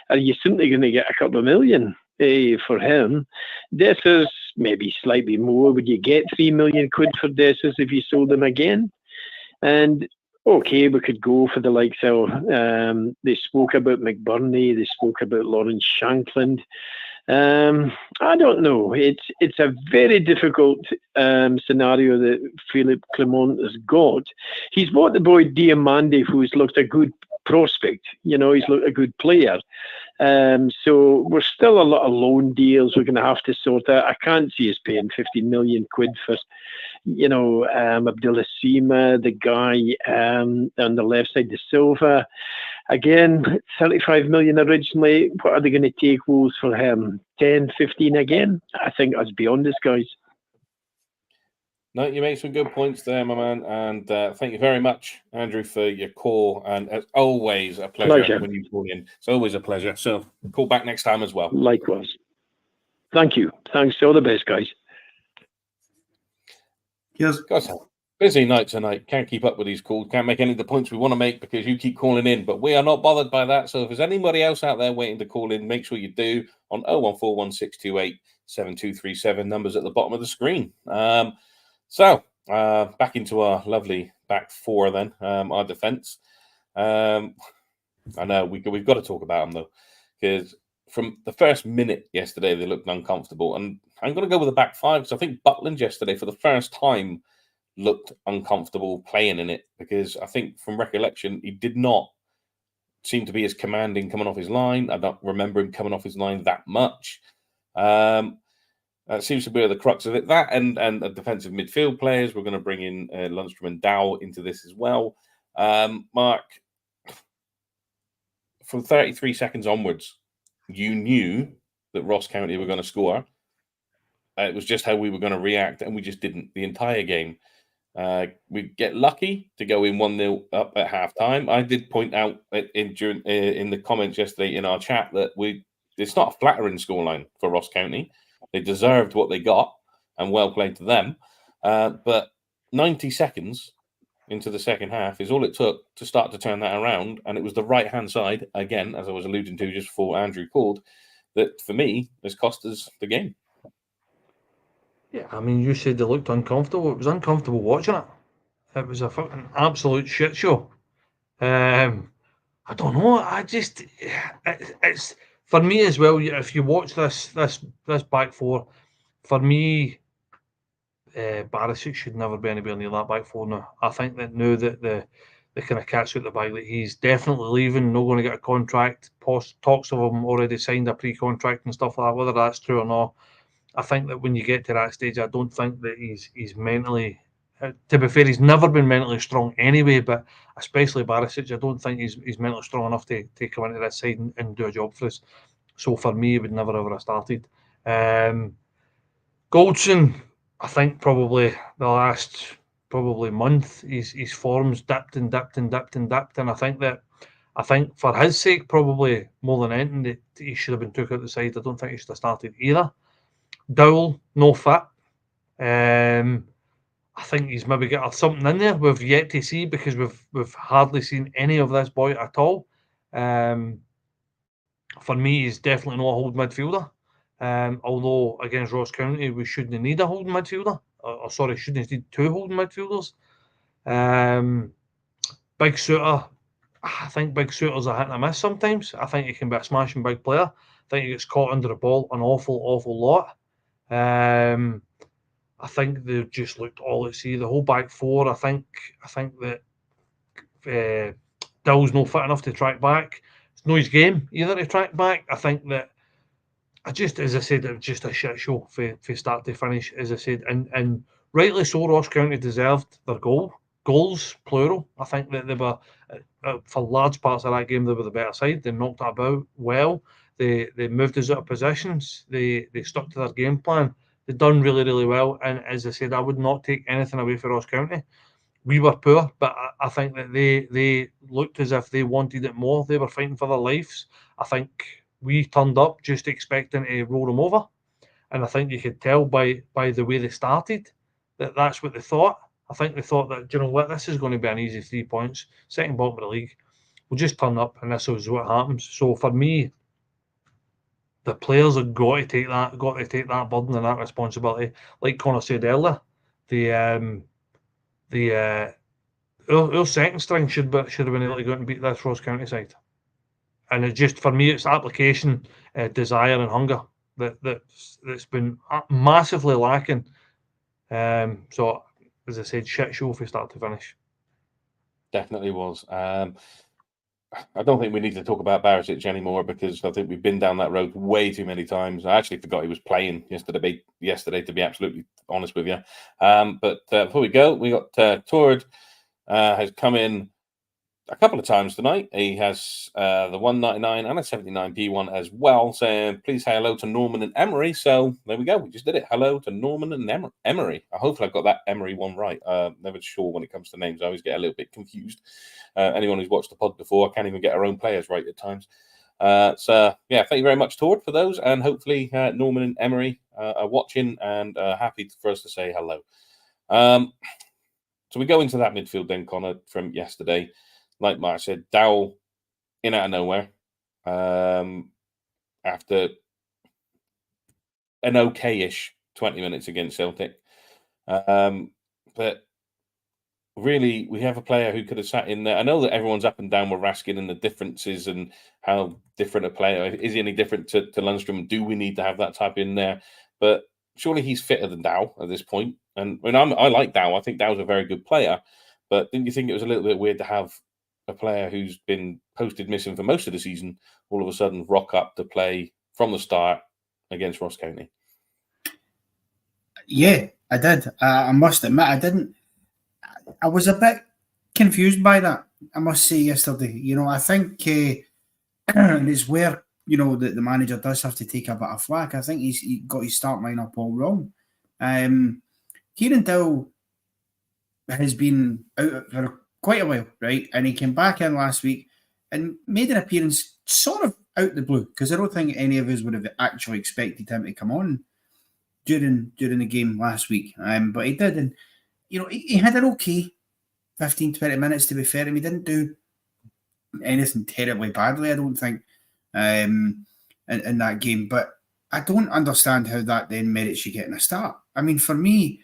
[SPEAKER 7] are you simply going to get a couple of million for him? Dessers, maybe slightly more. Would you get 3 million quid for Dessers if you sold him again? And okay, we could go for the likes of, they spoke about McBurney, they spoke about Lawrence Shankland. I don't know. It's a very difficult scenario that Philippe Clement has got. He's bought the boy Diamande, who's looked a good prospect. You know, he's looked a good player. So we're still a lot of loan deals we're going to have to sort out. I can't see us paying 50 million quid for, you know, Abdullah Sima, the guy on the left side, De Silva. Again, 35 million originally. What are they going to take Wolves for him? 10, 15 again? I think that's beyond us, guys.
[SPEAKER 1] No, you make some good points there, my man. And thank you very much, Andrew, for your call. And as always, a pleasure when you call in. It's always a pleasure. So call back next time as well.
[SPEAKER 7] Likewise. Thank you. Thanks. All the best, guys.
[SPEAKER 2] Cheers.
[SPEAKER 1] Guys, busy night tonight. Can't keep up with these calls. Can't make any of the points we want to make because you keep calling in. But we are not bothered by that. So if there's anybody else out there waiting to call in, make sure you do on 01416287237. Numbers at the bottom of the screen. So back into our lovely back four then, our defence. I know we've got to talk about them though, because from the first minute yesterday they looked uncomfortable, and I'm going to go with the back five because I think Butland yesterday for the first time looked uncomfortable playing in it, because I think from recollection he did not seem to be as commanding coming off his line. I don't remember him coming off his line that much. That seems to be the crux of it. That and the defensive midfield players. We're going to bring in Lundstrom and Dow into this as well. Mark, from 33 seconds onwards, you knew that Ross County were going to score. It was just how we were going to react, and we just didn't the entire game. We get lucky to go in 1-0 up at half-time. I did point out in the comments yesterday in our chat that it's not a flattering scoreline for Ross County. They deserved what they got, and well played to them. But 90 seconds into the second half is all it took to start to turn that around. And it was the right-hand side, again, as I was alluding to just before Andrew called, that for me has cost us the game.
[SPEAKER 3] Yeah, I mean, you said they looked uncomfortable. It was uncomfortable watching it. It was a fucking absolute shit show. I don't know. It's for me as well. If you watch this back four, for me, Barisic should never be anywhere near that back four now. I think that now that the kind of catch out the bag that he's definitely leaving, not going to get a contract. Talks of him already signed a pre-contract and stuff like that. Whether that's true or not, I think that when you get to that stage, I don't think that he's mentally. To be fair, he's never been mentally strong anyway, but especially Barisic, I don't think he's mentally strong enough to come into this side and do a job for us. So for me, he would never ever have started. Goldson, I think probably the last month, his form's dipped, and I think for his sake, probably more than anything, that he should have been took out the side. I don't think he should have started either. Dowell, no fit. I think he's maybe got something in there we've yet to see, because we've hardly seen any of this boy at all. For me, he's definitely not a holding midfielder. Although against Ross County, we shouldn't need a holding midfielder. Shouldn't need two holding midfielders. Big Suitor, I think Big Suitor's a hit and a miss sometimes. I think he can be a smashing big player. I think he gets caught under the ball an awful lot. I think they've just looked all at sea. The whole back four, I think that Dill's not fit enough to track back. It's no his game either to track back. I think that as I said, it was just a shit show for start to finish, as I said. And rightly so, Ross County deserved their goals, plural. I think that they were, for large parts of that game, they were the better side. They knocked it about well. They moved us out of positions. They stuck to their game plan. They've done really, really well. And as I said, I would not take anything away from Ross County. We were poor, but I think that they looked as if they wanted it more. They were fighting for their lives. I think we turned up just expecting to roll them over. And I think you could tell by the way they started that that's what they thought. I think they thought that, you know what, this is going to be an easy 3 points, second bottom of the league. We'll just turn up and this is what happens. So for me, the players have got to take that burden and that responsibility. Like Connor said earlier, our second string should have been able to go out and beat this Ross County side. And it just, for me, it's application, desire and hunger that's been massively lacking. So, as I said, shit show from start to finish.
[SPEAKER 1] Definitely was. I don't think we need to talk about Barisic anymore, because I think we've been down that road way too many times. I actually forgot he was playing yesterday, to be absolutely honest with you. But before we go, we got Tord has come in a couple of times tonight. He has the 199 and a 79p one as well, saying please say hello to Norman and Emery. So there we go, we just did it. Hello to Norman and Emery. I hope I got that Emery one right. Never sure when it comes to names. I always get a little bit confused. Anyone who's watched the pod before, I can't even get our own players right at times. So yeah, thank you very much, Tord, for those, and hopefully Norman and Emery are watching and happy for us to say hello. So we go into that midfield then, Connor, from yesterday. Like Mark said, Dowell in out of nowhere after an okay-ish 20 minutes against Celtic. But really, we have a player who could have sat in there. I know that everyone's up and down with Raskin and the differences and how different a player. Is he any different to Lundstrom? Do we need to have that type in there? But surely he's fitter than Dowell at this point. And I like Dowell. I think Dowell's a very good player. But didn't you think it was a little bit weird to have a player who's been posted missing for most of the season all of a sudden rock up to play from the start against Ross County?
[SPEAKER 2] Yeah, I did. I must admit, I was a bit confused by that, I must say, yesterday. You know, I think it's where, you know, the manager does have to take a bit of flack. I think he got his start line up all wrong. Kieran Dowell has been out for quite a while, right? And he came back in last week and made an appearance sort of out the blue, because I don't think any of us would have actually expected him to come on during the game last week. But he did, and you know, he had an okay 15-20 minutes, to be fair. And he didn't do anything terribly badly, I don't think, in that game. But I don't understand how that then merits you getting a start. I mean, for me,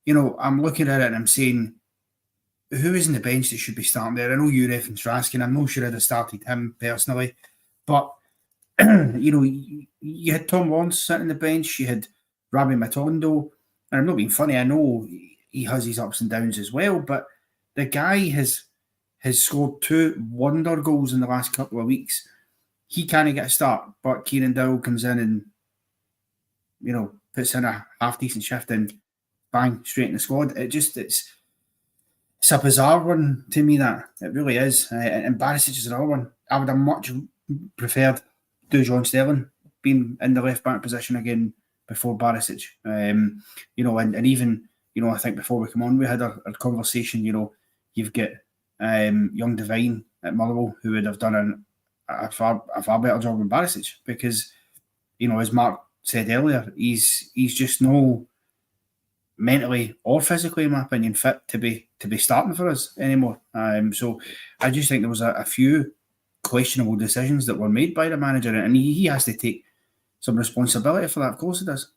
[SPEAKER 2] you know, I'm looking at it and I'm saying, who is in the bench that should be starting there? I know you referenced Raskin. I'm not sure I'd have started him personally. But, you know, you had Tom Lawrence sitting on the bench. You had Rabbi Matondo. And I'm not being funny. I know he has his ups and downs as well. But the guy has scored 2 wonder goals in the last couple of weeks. He can't get a start. But Kieran Dowell comes in and, you know, puts in a half-decent shift and bang, straight in the squad. It's a bizarre one to me, that. It really is. And Barisic is another one. I would have much preferred John Sterling being in the left-back position again before Barisic. You know, and even, you know, I think before we come on, we had a conversation, you know, you've got young Devine at Motherwell who would have done a far better job than Barisic, because, you know, as Mark said earlier, he's just no mentally or physically, in my opinion, fit to be starting for us anymore. So I just think there was a few questionable decisions that were made by the manager, and he has to take some responsibility for that. Of course, he does.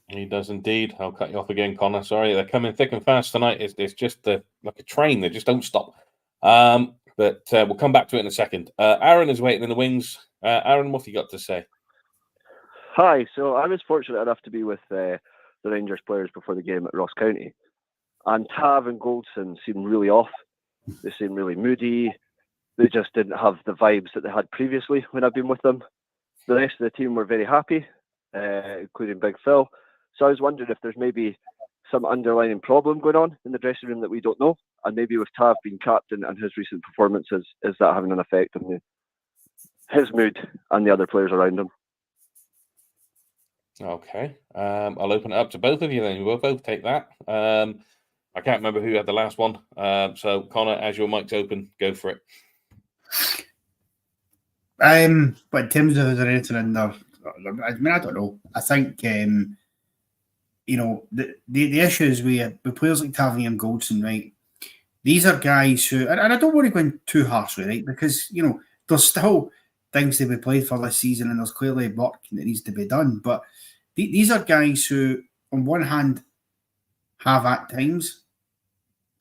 [SPEAKER 1] He does indeed. I'll cut you off again, Connor. Sorry, they're coming thick and fast tonight. It's just like a train; they just don't stop. But we'll come back to it in a second. Aaron is waiting in the wings. Aaron, what have you got to say?
[SPEAKER 8] Hi. So I was fortunate enough to be with the Rangers players before the game at Ross County, and Tav and Goldson seemed really off. They seemed really moody. They just didn't have the vibes that they had previously when I've been with them. The rest of the team were very happy, including Big Phil. So I was wondering if there's maybe some underlying problem going on in the dressing room that we don't know, and maybe with Tav being captain and his recent performances, is that having an effect on his mood and the other players around him?
[SPEAKER 1] Okay, I'll open it up to both of you then. We'll both take that. I can't remember who had the last one. So, Connor, as your mic's open, go for it.
[SPEAKER 2] But in terms of is there anything in there, I mean, I don't know. I think you know, the issue is with players like Tavernier and Goldson, right? These are guys who, and I don't want to go in too harshly, right? Because, you know, there's still things to be played for this season, and there's clearly work that needs to be done. But these are guys who, on one hand, have at times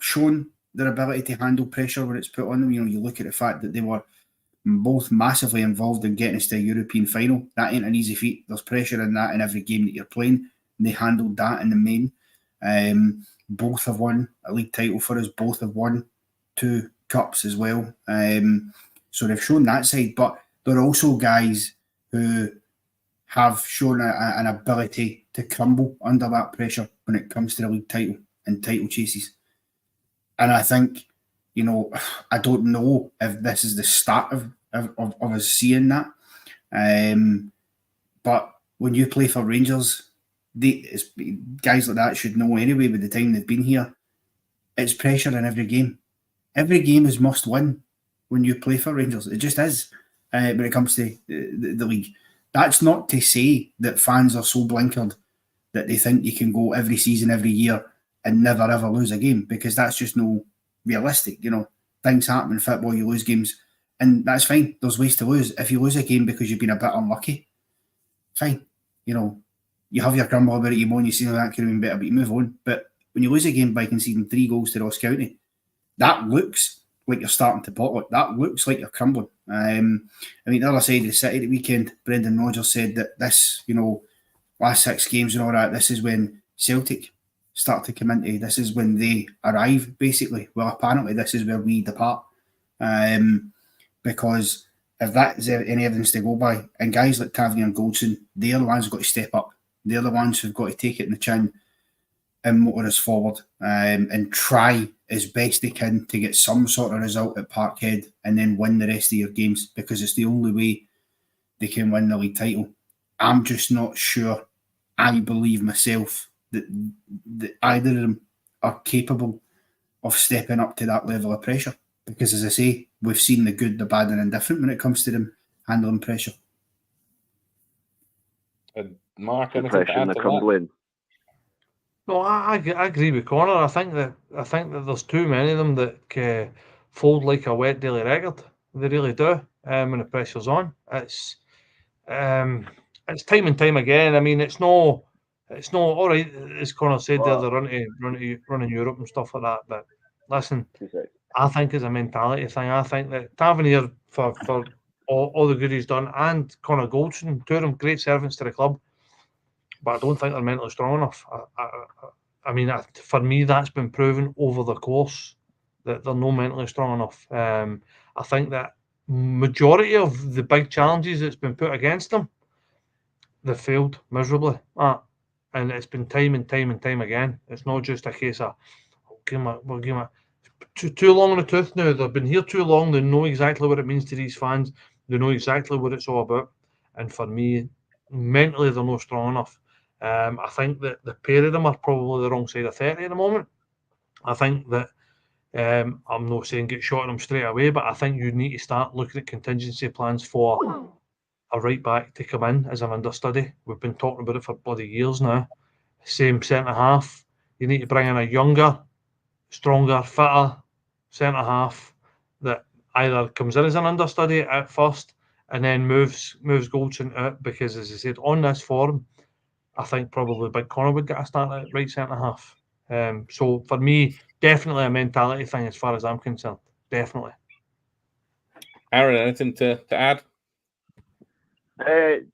[SPEAKER 2] shown their ability to handle pressure when it's put on them. You know, you look at the fact that they were both massively involved in getting us to a European final. That ain't an easy feat. There's pressure in that in every game that you're playing. And they handled that in the main. Both have won a league title for us. Both have won 2 cups as well. So they've shown that side. But they're also guys who have shown an ability to crumble under that pressure when it comes to the league title and title chases. And I think, you know, I don't know if this is the start of us seeing that. But when you play for Rangers, guys like that should know anyway with the time they've been here. It's pressure in every game. Every game is must win when you play for Rangers. It just is when it comes to the league. That's not to say that fans are so blinkered that they think you can go every season, every year and never ever lose a game, because that's just no realistic. You know, things happen in football, you lose games, and that's fine. There's ways to lose. If you lose a game because you've been a bit unlucky, fine. You know, you have your grumble about it, you moan, you say, that could have been better, but you move on. But when you lose a game by conceding 3 goals to Ross County, that looks like you're starting to potluck. That looks like you're crumbling. I mean, the other side of the city, the weekend, Brendan Rodgers said that this, you know, last 6 games and all that, this is when Celtic start to come into, this is when they arrive, basically. Well, apparently this is where we depart. Because if that is any evidence to go by, and guys like Tavernier and Goldson, they're the ones who've got to step up. They're the ones who've got to take it in the chin and motor us forward, and try as best they can to get some sort of result at Parkhead and then win the rest of your games, because it's the only way they can win the league title. I'm just not sure. I believe myself that either of them are capable of stepping up to that level of pressure, because, as I say, we've seen the good, the bad and indifferent when it comes to them handling pressure.
[SPEAKER 1] And Mark,
[SPEAKER 8] the pressure and the crumbling.
[SPEAKER 3] No, I agree with Connor. I think that there's too many of them that fold like a wet daily record. They really do. When the pressure's on, it's time and time again. I mean, it's no all right. As Connor said, they're running Europe and stuff like that. But listen, I think it's a mentality thing. I think that Tavernier, for all the good he's done, and Connor Goldson, 2 of them great servants to the club, but I don't think they're mentally strong enough. I mean, for me, that's been proven over the course that they're not mentally strong enough. I think that majority of the big challenges that's been put against them, they've failed miserably. And it's been time and time and time again. It's not just a case of we'll give them too long in the tooth now. They've been here too long. They know exactly what it means to these fans. They know exactly what it's all about. And for me, mentally, they're not strong enough. I think that the pair of them are probably the wrong side of 30 at the moment. I think that I'm not saying get shot at them straight away, but I think you need to start looking at contingency plans for a right back to come in as an understudy. We've been talking about it for bloody years now. Same centre half, you need to bring in a younger, stronger, fitter centre half that either comes in as an understudy at first and then moves Goldson out, because, as I said, on this form, I think probably Big Connor would get a start at right centre half. So for me, definitely a mentality thing as far as I'm concerned. Definitely.
[SPEAKER 1] Aaron, anything to add?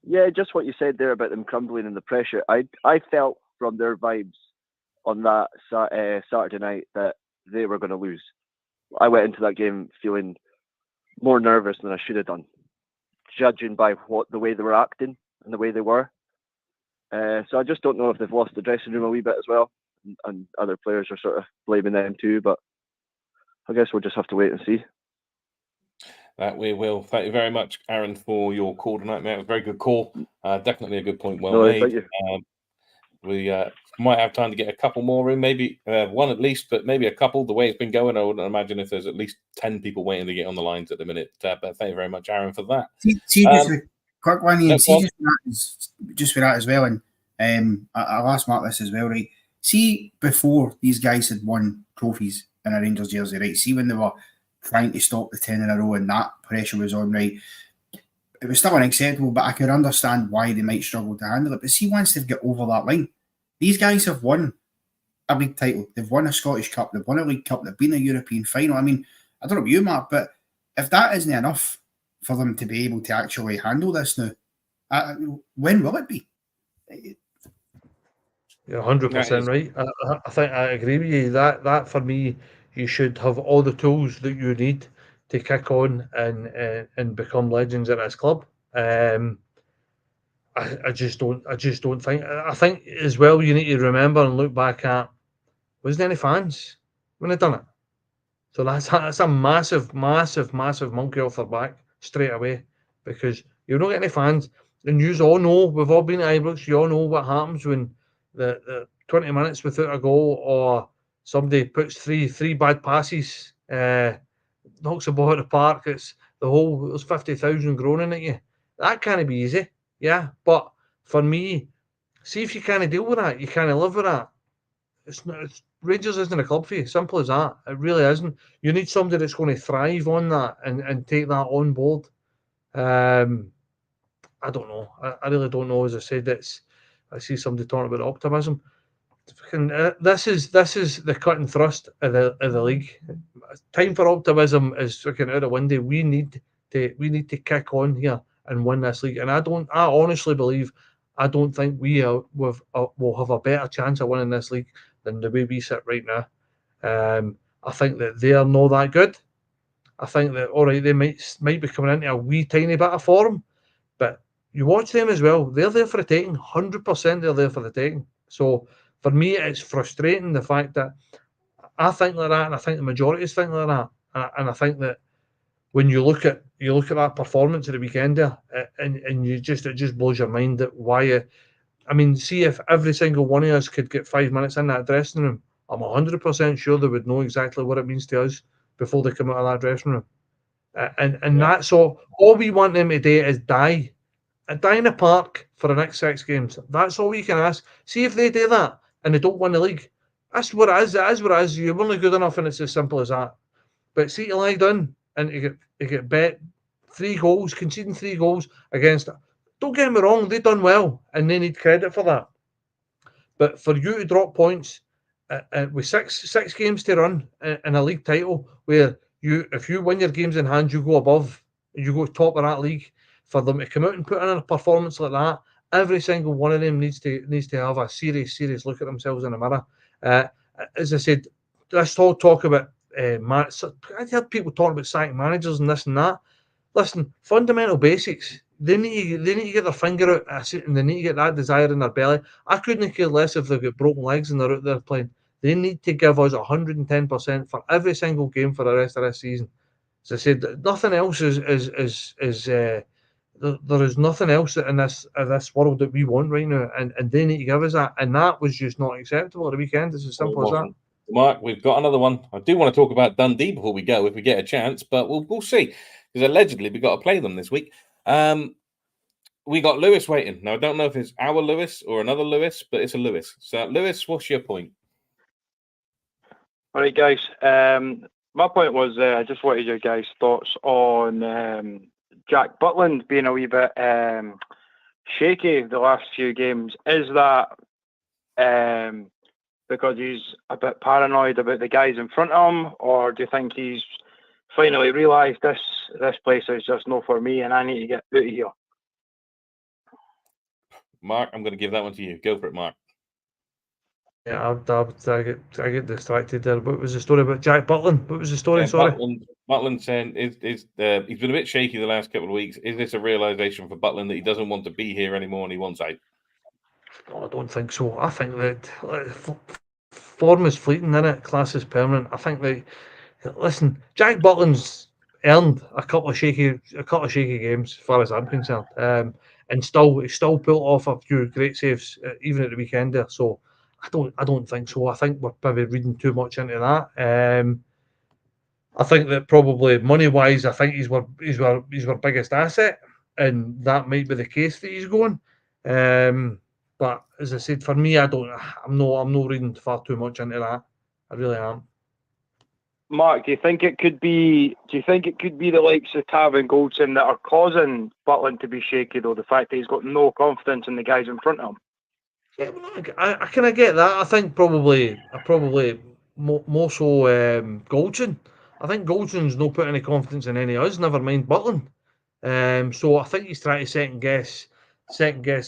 [SPEAKER 8] Yeah, just what you said there about them crumbling and the pressure. I felt from their vibes on that Saturday night that they were going to lose. I went into that game feeling more nervous than I should have done, judging by the way they were acting and the way they were. So I just don't know if they've lost the dressing room a wee bit as well, and other players are sort of blaming them too. But I guess we'll just have to wait and see.
[SPEAKER 1] That we will. Thank you very much, Aaron, for your call tonight, mate. It was a very good call. Definitely a good point. Well made.
[SPEAKER 8] Thank you.
[SPEAKER 1] We might have time to get a couple more in, maybe one at least, but maybe a couple. The way it's been going, I would imagine if there's at least 10 people waiting to get on the lines at the minute. But thank you very much, Aaron, for that.
[SPEAKER 2] See just a quick one, Ian. Just for that as well, and I'll ask Mark this as well, right? See, before these guys had won trophies in a Rangers jersey, right? See, when they were trying to stop the 10 in a row and that pressure was on, right? It was still unacceptable, but I could understand why they might struggle to handle it. But see, once they've got over that line, these guys have won a league title. They've won a Scottish Cup. They've won a League Cup. They've been a European final. I mean, I don't know about you, Mark, but if that isn't enough for them to be able to actually handle this now, when will it be?
[SPEAKER 3] You're 100% right. I think I agree with you. That for me, you should have all the tools that you need to kick on and become legends at this club. I just don't think. I think as well, you need to remember and look back at, wasn't there any fans when they done it? So that's a massive monkey off their back straight away, because you don't get any fans. And you all know, we've all been at Ibrox, you all know what happens when the 20 minutes without a goal, or somebody puts three bad passes, knocks the ball out of the park, there's 50,000 groaning at you. That can't be easy, yeah. But for me, see if you can't deal with that, you can't live with that. Rangers isn't a club for you. Simple as that. It really isn't. You need somebody that's going to thrive on that and take that on board. I don't know. I really don't know. As I said, I see somebody talking about optimism. This is the cut and thrust of the league. Time for optimism is fucking out the window. We need to kick on here and win this league. And I honestly believe, I don't think we will have a better chance of winning this league than the way we sit right now. I think that they are not that good. I think that, all right, they might be coming into a wee tiny bit of form, but you watch them as well. They're there for the taking. 100% they're there for the taking. So for me, it's frustrating the fact that I think like that, and I think the majority is thinking like that. And I think that when you look at that performance at the weekend there, and it just blows your mind that why. I mean, see if every single one of us could get 5 minutes in that dressing room, I'm 100% sure they would know exactly what it means to us before they come out of that dressing room. And that's all we want them to do is die in the park for the next 6 games. That's all we can ask. See if they do that and they don't win the league. That's what it is. It is what it is. You're only good enough, and it's as simple as that. But see to lie down and you get bet 3 goals, conceding 3 goals against it. Don't get me wrong, they've done well and they need credit for that. But for you to drop points with six games to run in a league title, where if you win your games in hand, you go above, you go top of that league. For them to come out and put in a performance like that, every single one of them needs to have a serious look at themselves in the mirror. As I said, let's all talk about. I heard people talking about sacking managers and this and that. Listen, fundamental basics. They need to get their finger out and they need to get that desire in their belly. I couldn't care less if they've got broken legs and they're out there playing. They need to give us 110% for every single game for the rest of this season. As I said, nothing else there is nothing else in this world that we want right now, and they need to give us that. And that was just not acceptable at the weekend. It's as simple as that.
[SPEAKER 1] Mark, we've got another one. I do want to talk about Dundee before we go, if we get a chance, but we'll see, because allegedly we've got to play them this week. We got Lewis waiting. Now, I don't know if it's our Lewis or another Lewis, but it's a Lewis. So, Lewis, what's your point?
[SPEAKER 9] All right, guys. My point was I just wanted your guys' thoughts on Jack Butland being a wee bit shaky the last few games. Is that because he's a bit paranoid about the guys in front of him, or do you think he's finally realised this place is just not for me and I need to get out of here?
[SPEAKER 1] Mark, I'm going to give that one to you. Go for it, Mark.
[SPEAKER 3] Yeah, I get distracted there. What was the story about Jack Butland? What was the story? Sorry.
[SPEAKER 1] Butland saying he's been a bit shaky the last couple of weeks. Is this a realisation for Butland that he doesn't want to be here anymore and he wants out?
[SPEAKER 3] No, I don't think so. I think that form is fleeting, innit? Class is permanent. I think that, listen, Jack Butland's earned a couple of shaky games, as far as I'm concerned, and he's still pulled off a few great saves, even at the weekend there. So I don't think so. I think we're probably reading too much into that. I think that probably money wise, I think he's our biggest asset, and that might be the case that he's going. But as I said, for me, I'm not reading far too much into that. I really am.
[SPEAKER 9] Mark, do you think it could be the likes of Tav and Goldson that are causing Butland to be shaky, though? The fact that he's got no confidence in the guys in front of him.
[SPEAKER 3] Yeah, I kind of get that. I think probably more so Goldson. I think Goldson's not put any confidence in any of us, never mind Butland. So I think he's trying to second guess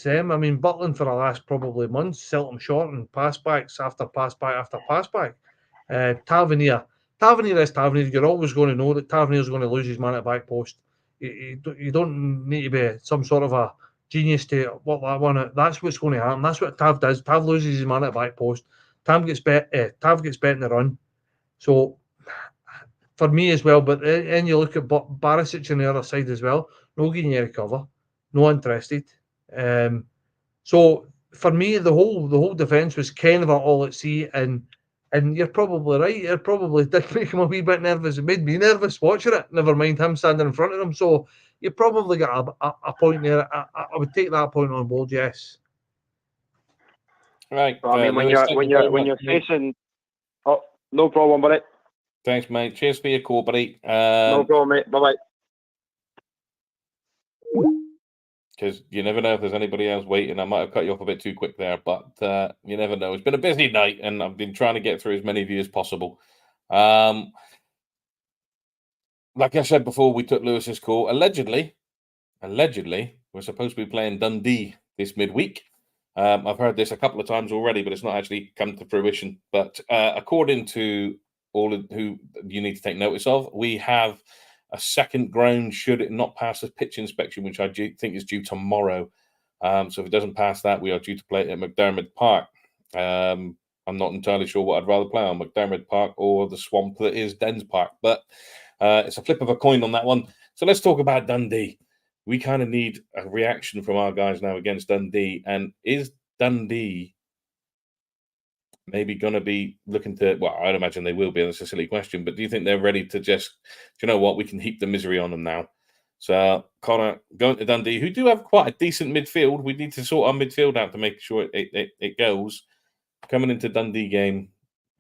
[SPEAKER 3] them. I mean, Butland for the last probably months, Selton short and pass backs after pass back after pass back. Tavernier is Tavernier. You're always going to know that Tavernier's going to lose his man at back post. You don't need to be some sort of a genius to what that one. That's what's going to happen. That's what Tav does. Tav loses his man at back post. Tav gets bet in the run. So for me as well, but then you look at Barisic on the other side as well. No getting you cover, no interested. So for me, the whole defence was kind of all at sea, and you're probably right. It probably did make him a wee bit nervous. It made me nervous watching it. Never mind him standing in front of him. So you probably got a point there. I would take that point on board. Yes.
[SPEAKER 1] Right.
[SPEAKER 9] But, I mean, when you're facing, no problem, buddy.
[SPEAKER 1] Thanks, mate. Cheers for your call, buddy.
[SPEAKER 9] No problem, mate. Bye-bye.
[SPEAKER 1] Because you never know if there's anybody else waiting. I might have cut you off a bit too quick there, but you never know. It's been a busy night, and I've been trying to get through as many of you as possible. Like I said before, we took Lewis's call. Allegedly, we're supposed to be playing Dundee this midweek. I've heard this a couple of times already, but it's not actually come to fruition. But according to all of who you need to take notice of, we have a second ground should it not pass the pitch inspection, which I think is due tomorrow. So if it doesn't pass that, we are due to play at McDermott Park. I'm not entirely sure what I'd rather play on, McDermott Park or the swamp that is Dens Park. But it's a flip of a coin on that one. So let's talk about Dundee. We kind of need a reaction from our guys now against Dundee. And is Dundee maybe going to be looking to, well, I'd imagine they will be, and it's a silly question, but do you think they're ready to just, do you know what, we can heap the misery on them now? So, Connor, going to Dundee, who do have quite a decent midfield. We need to sort our midfield out to make sure it goes. Coming into Dundee game,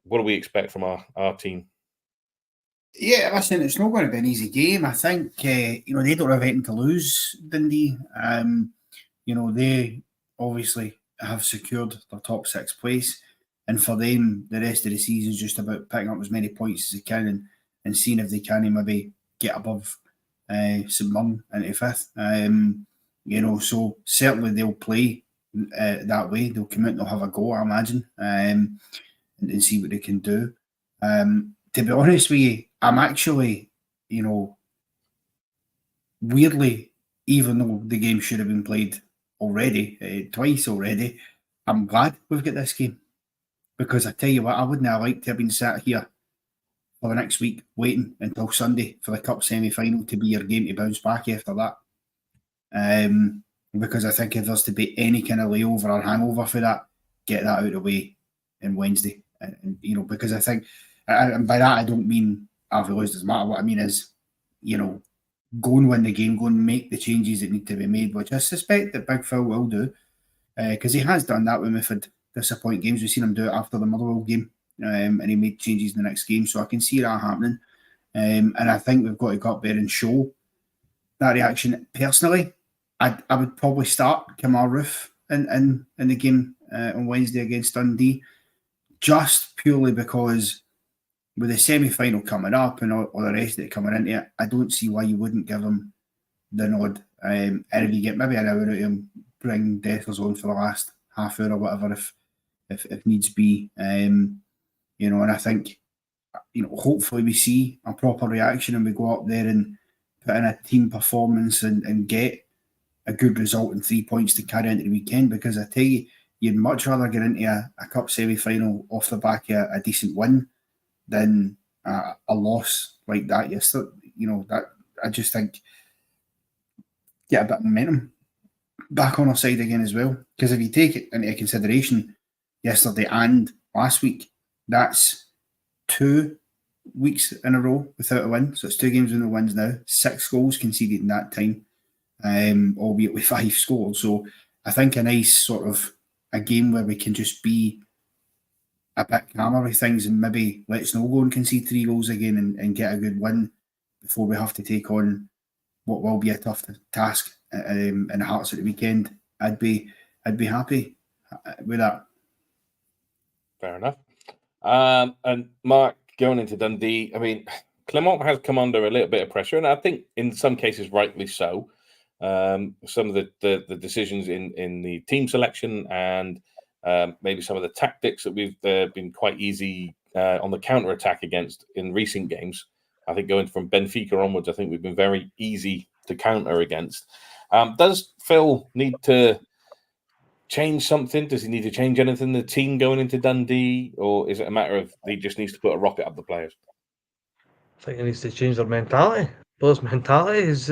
[SPEAKER 1] what do we expect from our team?
[SPEAKER 2] Yeah, listen, it's not going to be an easy game. I think, they don't have anything to lose, Dundee. They obviously have secured their top 6 place. And for them, the rest of the season is just about picking up as many points as they can and seeing if they can maybe get above St Mirren into 5th. So certainly they'll play that way. They'll come out and they'll have a go, I imagine, and see what they can do. To be honest with you, I'm actually, weirdly, even though the game should have been played already, twice already, I'm glad we've got this game. Because I tell you what, I wouldn't have liked to have been sat here for the next week waiting until Sunday for the Cup semi-final to be your game to bounce back after that. Because I think if there's to be any kind of layover or hangover for that, get that out of the way on Wednesday. And because I think, and by that I don't mean if we lose doesn't matter. What I mean is, go and win the game, go and make the changes that need to be made, which I suspect that Big Phil will do, because he has done that when we've had disappointing games. We've seen him do it after the Motherwell game and he made changes in the next game. So I can see that happening. And I think we've got to go up there and show that reaction. Personally, I would probably start Kamal Roof in the game on Wednesday against Dundee, just purely because with the semi-final coming up and all the rest of it coming into it, I don't see why you wouldn't give him the nod. And if you get maybe an hour out of him, bring Dessers on for the last half hour or whatever if needs be. And I think, hopefully we see a proper reaction and we go up there and put in a team performance and get a good result and 3 points to carry into the weekend, because I tell you, you'd much rather get into a cup semi-final off the back of a decent win than a loss like that yesterday. That I just think get a bit of momentum back on our side again as well. Because if you take it into consideration, yesterday and last week, that's 2 weeks in a row without a win. So it's 2 games with no wins now. 6 goals conceded in that time, albeit with 5 scored. So I think a nice sort of a game where we can just be a bit calmer with things and maybe let's not go and concede 3 goals again and get a good win before we have to take on what will be a tough task in Hearts at the weekend. I'd be happy with that.
[SPEAKER 1] Fair enough. And Mark, going into Dundee, I mean, Clements has come under a little bit of pressure, and I think in some cases rightly so. Some of the decisions in the team selection and maybe some of the tactics that we've been quite easy on the counter-attack against in recent games. I think going from Benfica onwards, I think we've been very easy to counter against. Does Phil need to change something? Does he need to change anything in the team going into Dundee? Or is it a matter of he just needs to put a rocket up the players?
[SPEAKER 3] I think he needs to change their mentality. Players' mentality is...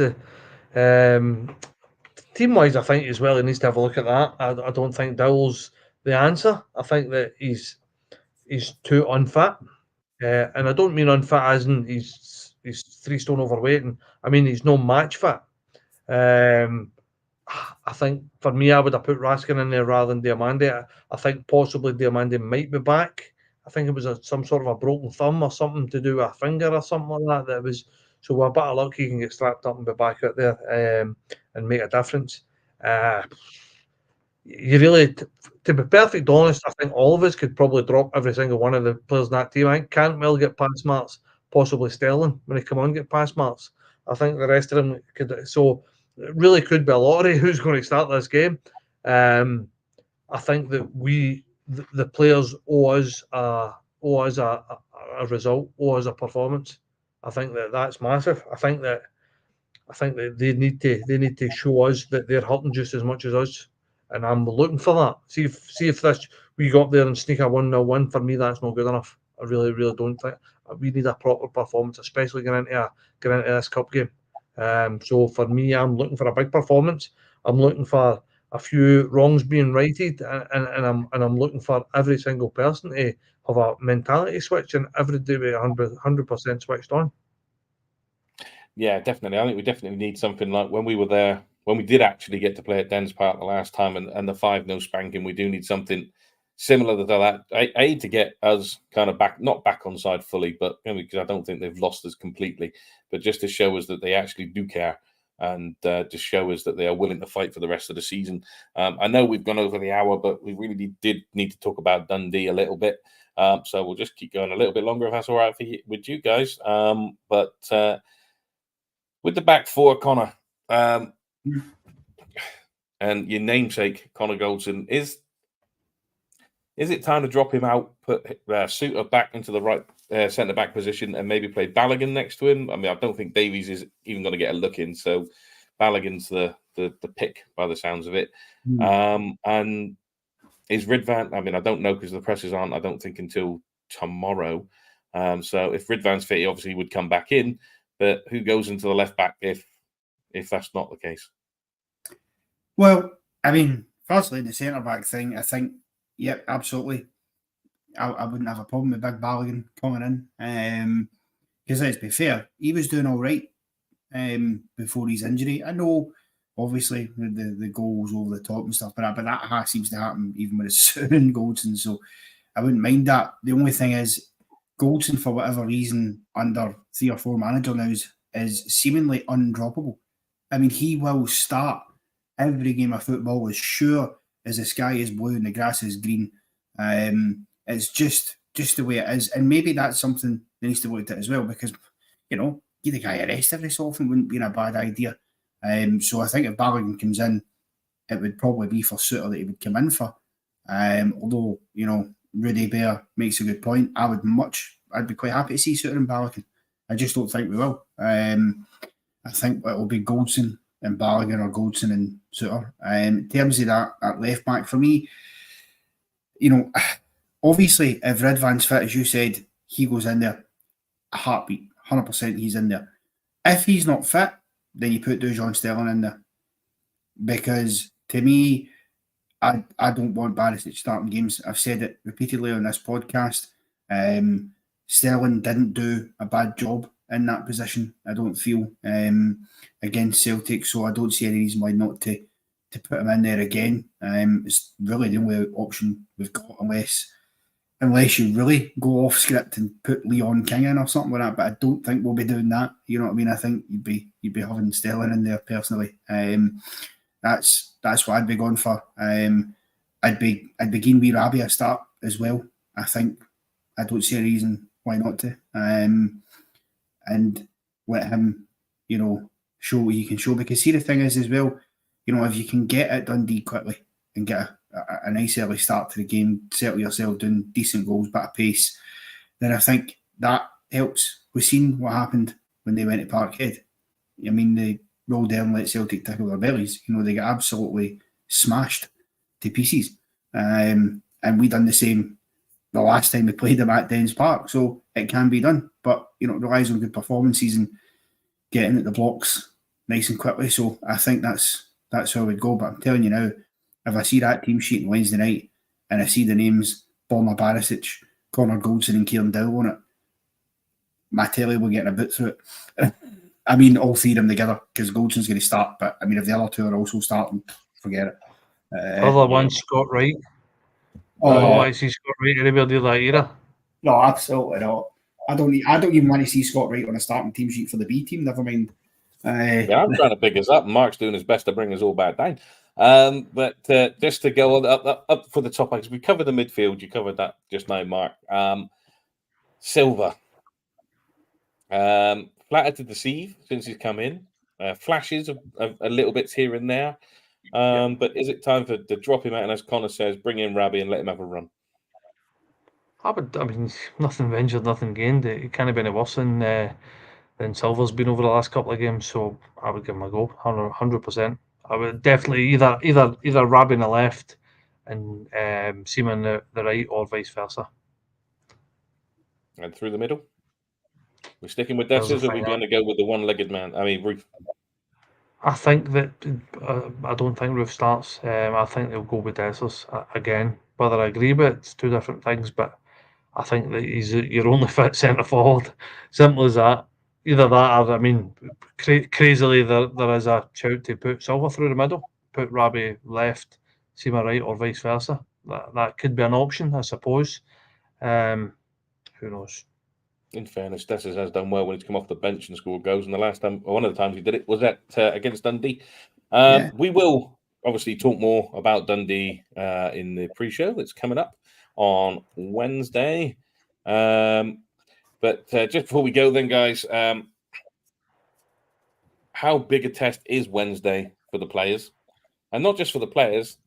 [SPEAKER 3] team-wise, I think as well, he needs to have a look at that. I don't think Dowell's the answer. I think that he's too unfit. And I don't mean unfit as in he's 3 stone overweight. And I mean he's no match fit. I think for me, I would have put Raskin in there rather than Diamande. I think possibly Diamande might be back. I think it was some sort of a broken thumb or something to do with a finger or something like that. That was so with a bit of luck he can get strapped up and be back out there and make a difference. You really, to be perfectly honest, I think all of us could probably drop every single one of the players in that team. I think Cantwell get past marks, possibly Sterling when he come on get past marks. I think the rest of them could. So it really could be a lottery who's going to start this game. I think that the players owe us a result, owe us a performance. I think that's massive. I think that they need to show us that they're hurting just as much as us. And I'm looking for that. See if this we go up there and sneak a 1-0 win. For me, that's not good enough. I really, really don't think we need a proper performance, especially getting into this cup game. So for me, I'm looking for a big performance. I'm looking for a few wrongs being righted, and I'm looking for every single person to have a mentality switch and every day be 100% switched on.
[SPEAKER 1] Yeah, definitely. I think we definitely need something like when we were there. When we did actually get to play at Dens Park the last time and the 5-0 spanking, we do need something similar to that. I need to get us kind of back, not back on side fully, but because I don't think they've lost us completely, but just to show us that they actually do care and to show us that they are willing to fight for the rest of the season. I know we've gone over the hour, but we really did need to talk about Dundee a little bit. So we'll just keep going a little bit longer if that's all right with you guys. But with the back four, Connor, and your namesake, Connor Goldson, is it time to drop him out, put Suter back into the right centre-back position and maybe play Balogun next to him? I mean, I don't think Davies is even going to get a look in, so Balogun's the pick by the sounds of it. And is Ridvan, I mean, I don't know because the presses aren't, I don't think, until tomorrow. So if Ridvan's fit, he obviously would come back in, but who goes into the left-back if that's not the case?
[SPEAKER 2] Well, I mean, firstly, the centre-back thing, I think, yep, absolutely. I wouldn't have a problem with Big Balogun coming in. Because let's be fair, he was doing all right before his injury. I know, obviously, the goals over the top and stuff, but that seems to happen even with his Suter and Goldson. So I wouldn't mind that. The only thing is, Goldson, for whatever reason, under 3 or 4 manager now, is seemingly undroppable. I mean, he will start every game of football as sure as the sky is blue and the grass is green. It's just the way it is. And maybe that's something that needs to be looked at as well, because, you know, get the guy arrested every so often wouldn't be a bad idea. So I think if Balogun comes in, it would probably be for Suter that he would come in for. Although, you know, Rudy Bear makes a good point. I'd be quite happy to see Suter and Balogun. I just don't think we will. I think it will be Goldson and Balogun, or Goldson and Suter. In terms of that left back, for me, you know, obviously, if Ridvan's fit, as you said, he goes in there, a heartbeat, 100% he's in there. If he's not fit, then you put Dujon Sterling in there. Because to me, I don't want Barisic starting games. I've said it repeatedly on this podcast. Sterling didn't do a bad job in that position, I don't feel, against Celtic. So I don't see any reason why not to put him in there again. It's really the only option we've got, unless you really go off script and put Leon King in or something like that. But I don't think we'll be doing that. You know what I mean? I think you'd be having Sterling in there personally. That's what I'd be going for. I'd begin with Rabbi a start as well. I think I don't see a reason why not to. And let him, you know, show what he can show. Because see, the thing is as well, you know, if you can get at Dundee quickly and get a nice early start to the game, settle yourself doing decent goals, bit of pace, then I think that helps. We've seen what happened when they went to Parkhead. I mean, they rolled down and let Celtic tickle their bellies. You know, they got absolutely smashed to pieces. And we done the same the last time we played them at Dens Park. So it can be done. But, you know, it relies on good performances and getting at the blocks nice and quickly. So I think that's how we'd go. But I'm telling you now, if I see that team sheet on Wednesday night and I see the names Borna Barisic, Connor Goldson and Kieran Dowell on it, my telly will get a bit through it. I mean, all 3 of them together, because Goldson's going to start. But, I mean, if the other 2 are also starting, forget it.
[SPEAKER 3] Other one, Scott Wright. I see Scott Wright anywhere near that era.
[SPEAKER 2] No, absolutely not. I don't even want to see Scott Wright on a starting team sheet for the B team, never mind.
[SPEAKER 1] Yeah, I'm trying to pick us up. Mark's doing his best to bring us all back down. But just to go on up for the top, because we covered the midfield, you covered that just now, Mark. Silva, flattered to deceive since he's come in. Flashes of a little bits here and there. But is it time to drop him out and, as Connor says, bring in Rabbi and let him have a run?
[SPEAKER 3] I mean, nothing ventured, nothing gained. It can't have been worse than Silver's been over the last couple of games, so I would give him a go, 100%. I would definitely either Rabbi on the left and Seaman on the right, or vice versa.
[SPEAKER 1] And through the middle? We're sticking with Dessers, or are we going to go with the one-legged man? I mean, Ruth.
[SPEAKER 3] I think that I don't think Ruth starts. I think they'll go with Dessers again. Whether I agree with it's 2 different things, but I think that he's your only fit centre forward. Simple as that. Either that, or I mean, crazily there is a shout to put Silver through the middle, put Rabbi left, Seema right, or vice versa. That could be an option, I suppose. Who knows?
[SPEAKER 1] In fairness, Dessers has done well when he's come off the bench and scored goals. And the last time, or one of the times he did it, was against Dundee. We will obviously talk more about Dundee in the pre-show that's coming up on Wednesday. But just before we go then, guys, how big a test is Wednesday for the players? And not just for the players,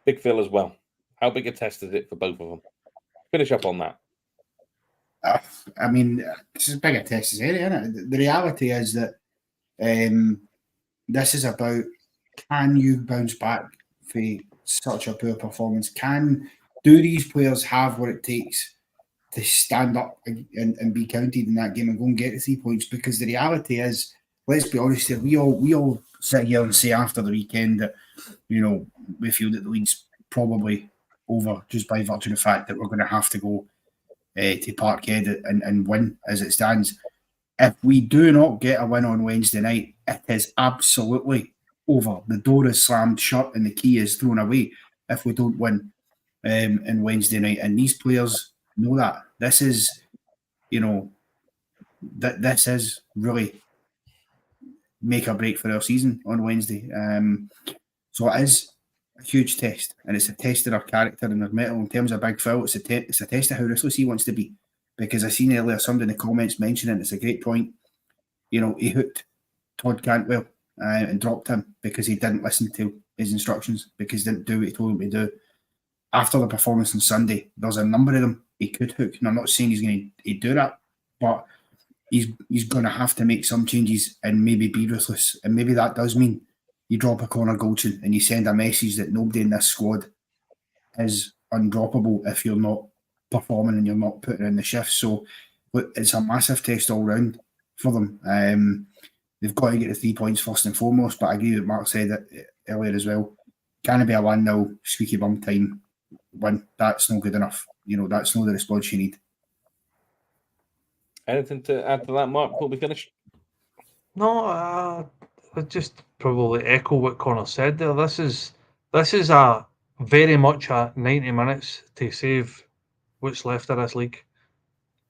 [SPEAKER 1] Big Phil as well. How big a test is it for both of them? Finish up on that.
[SPEAKER 2] I mean, it's as big a test as any, isn't it? The reality is that this is about, can you bounce back for such a poor performance? Do these players have what it takes to stand up and be counted in that game and go and get the 3 points? Because the reality is, let's be honest here, we all sit here and say after the weekend that, you know, we feel that the league's probably over just by virtue of the fact that we're going to have to go to Parkhead and win as it stands. If we do not get a win on Wednesday night, it is absolutely over. The door is slammed shut and the key is thrown away if we don't win. on Wednesday night, and these players know that this is, this is really make or break for our season on Wednesday. So it is a huge test, and it's a test of our character and our mettle. In terms of Big Phil, it's a test of how ruthless he wants to be. Because I seen earlier somebody in the comments mentioning it's a great point. He hooked Todd Cantwell and dropped him because he didn't listen to his instructions, because he didn't do what he told him to do. After the performance on Sunday, there's a number of them he could hook. And I'm not saying he's going to do that, but he's going to have to make some changes and maybe be ruthless. And maybe that does mean you drop a Connor Goldson and you send a message that nobody in this squad is undroppable if you're not performing and you're not putting in the shifts. So it's a massive test all round for them. They've got to get the 3 points first and foremost, but I agree with Mark said it earlier as well. Can it be a 1-0 squeaky bum time win? That's not good enough. That's not the response you need.
[SPEAKER 1] Anything to add to that, Mark, before we finish?
[SPEAKER 3] No, I just probably echo what Connor said there. This is a very much a 90 minutes to save what's left of this league.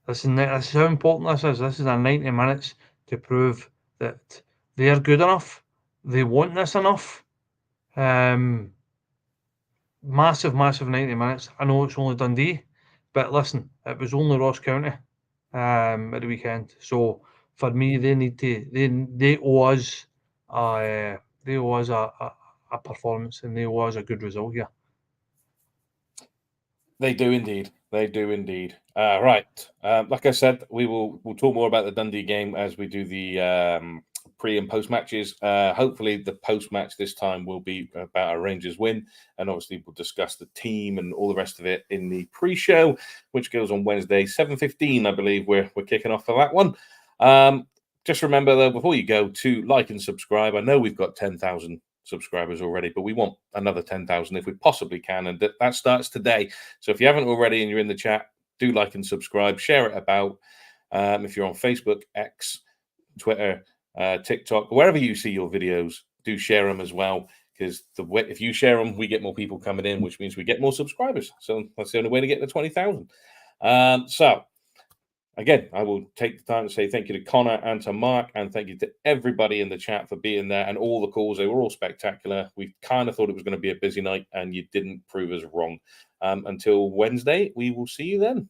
[SPEAKER 3] This is how important this is. This is a 90 minutes to prove that they are good enough. They want this enough. Massive 90 minutes. I know it's only Dundee, but listen, it was only Ross County at the weekend. So for me, they owe us a performance, and they owe us a good result here.
[SPEAKER 1] They do indeed. Right. Like I said, we'll talk more about the Dundee game as we do the pre and post matches. Hopefully the post match this time will be about a Rangers win, and obviously we'll discuss the team and all the rest of it in the pre-show, which goes on Wednesday 7:15. I believe we're kicking off for that one. Just remember though, before you go, to like and subscribe. I know we've got 10,000 subscribers already, but we want another 10,000 if we possibly can, and that starts today. So if you haven't already and you're in the chat, do like and subscribe, share it about. If you're on Facebook, X, Twitter, TikTok, wherever you see your videos, do share them as well, because if you share them, we get more people coming in, which means we get more subscribers. So that's the only way to get to 20,000. So again, I will take the time to say thank you to Connor and to Mark, and thank you to everybody in the chat for being there, and all the calls. They were all spectacular. We kind of thought it was going to be a busy night, and you didn't prove us wrong. Until Wednesday, we will see you then.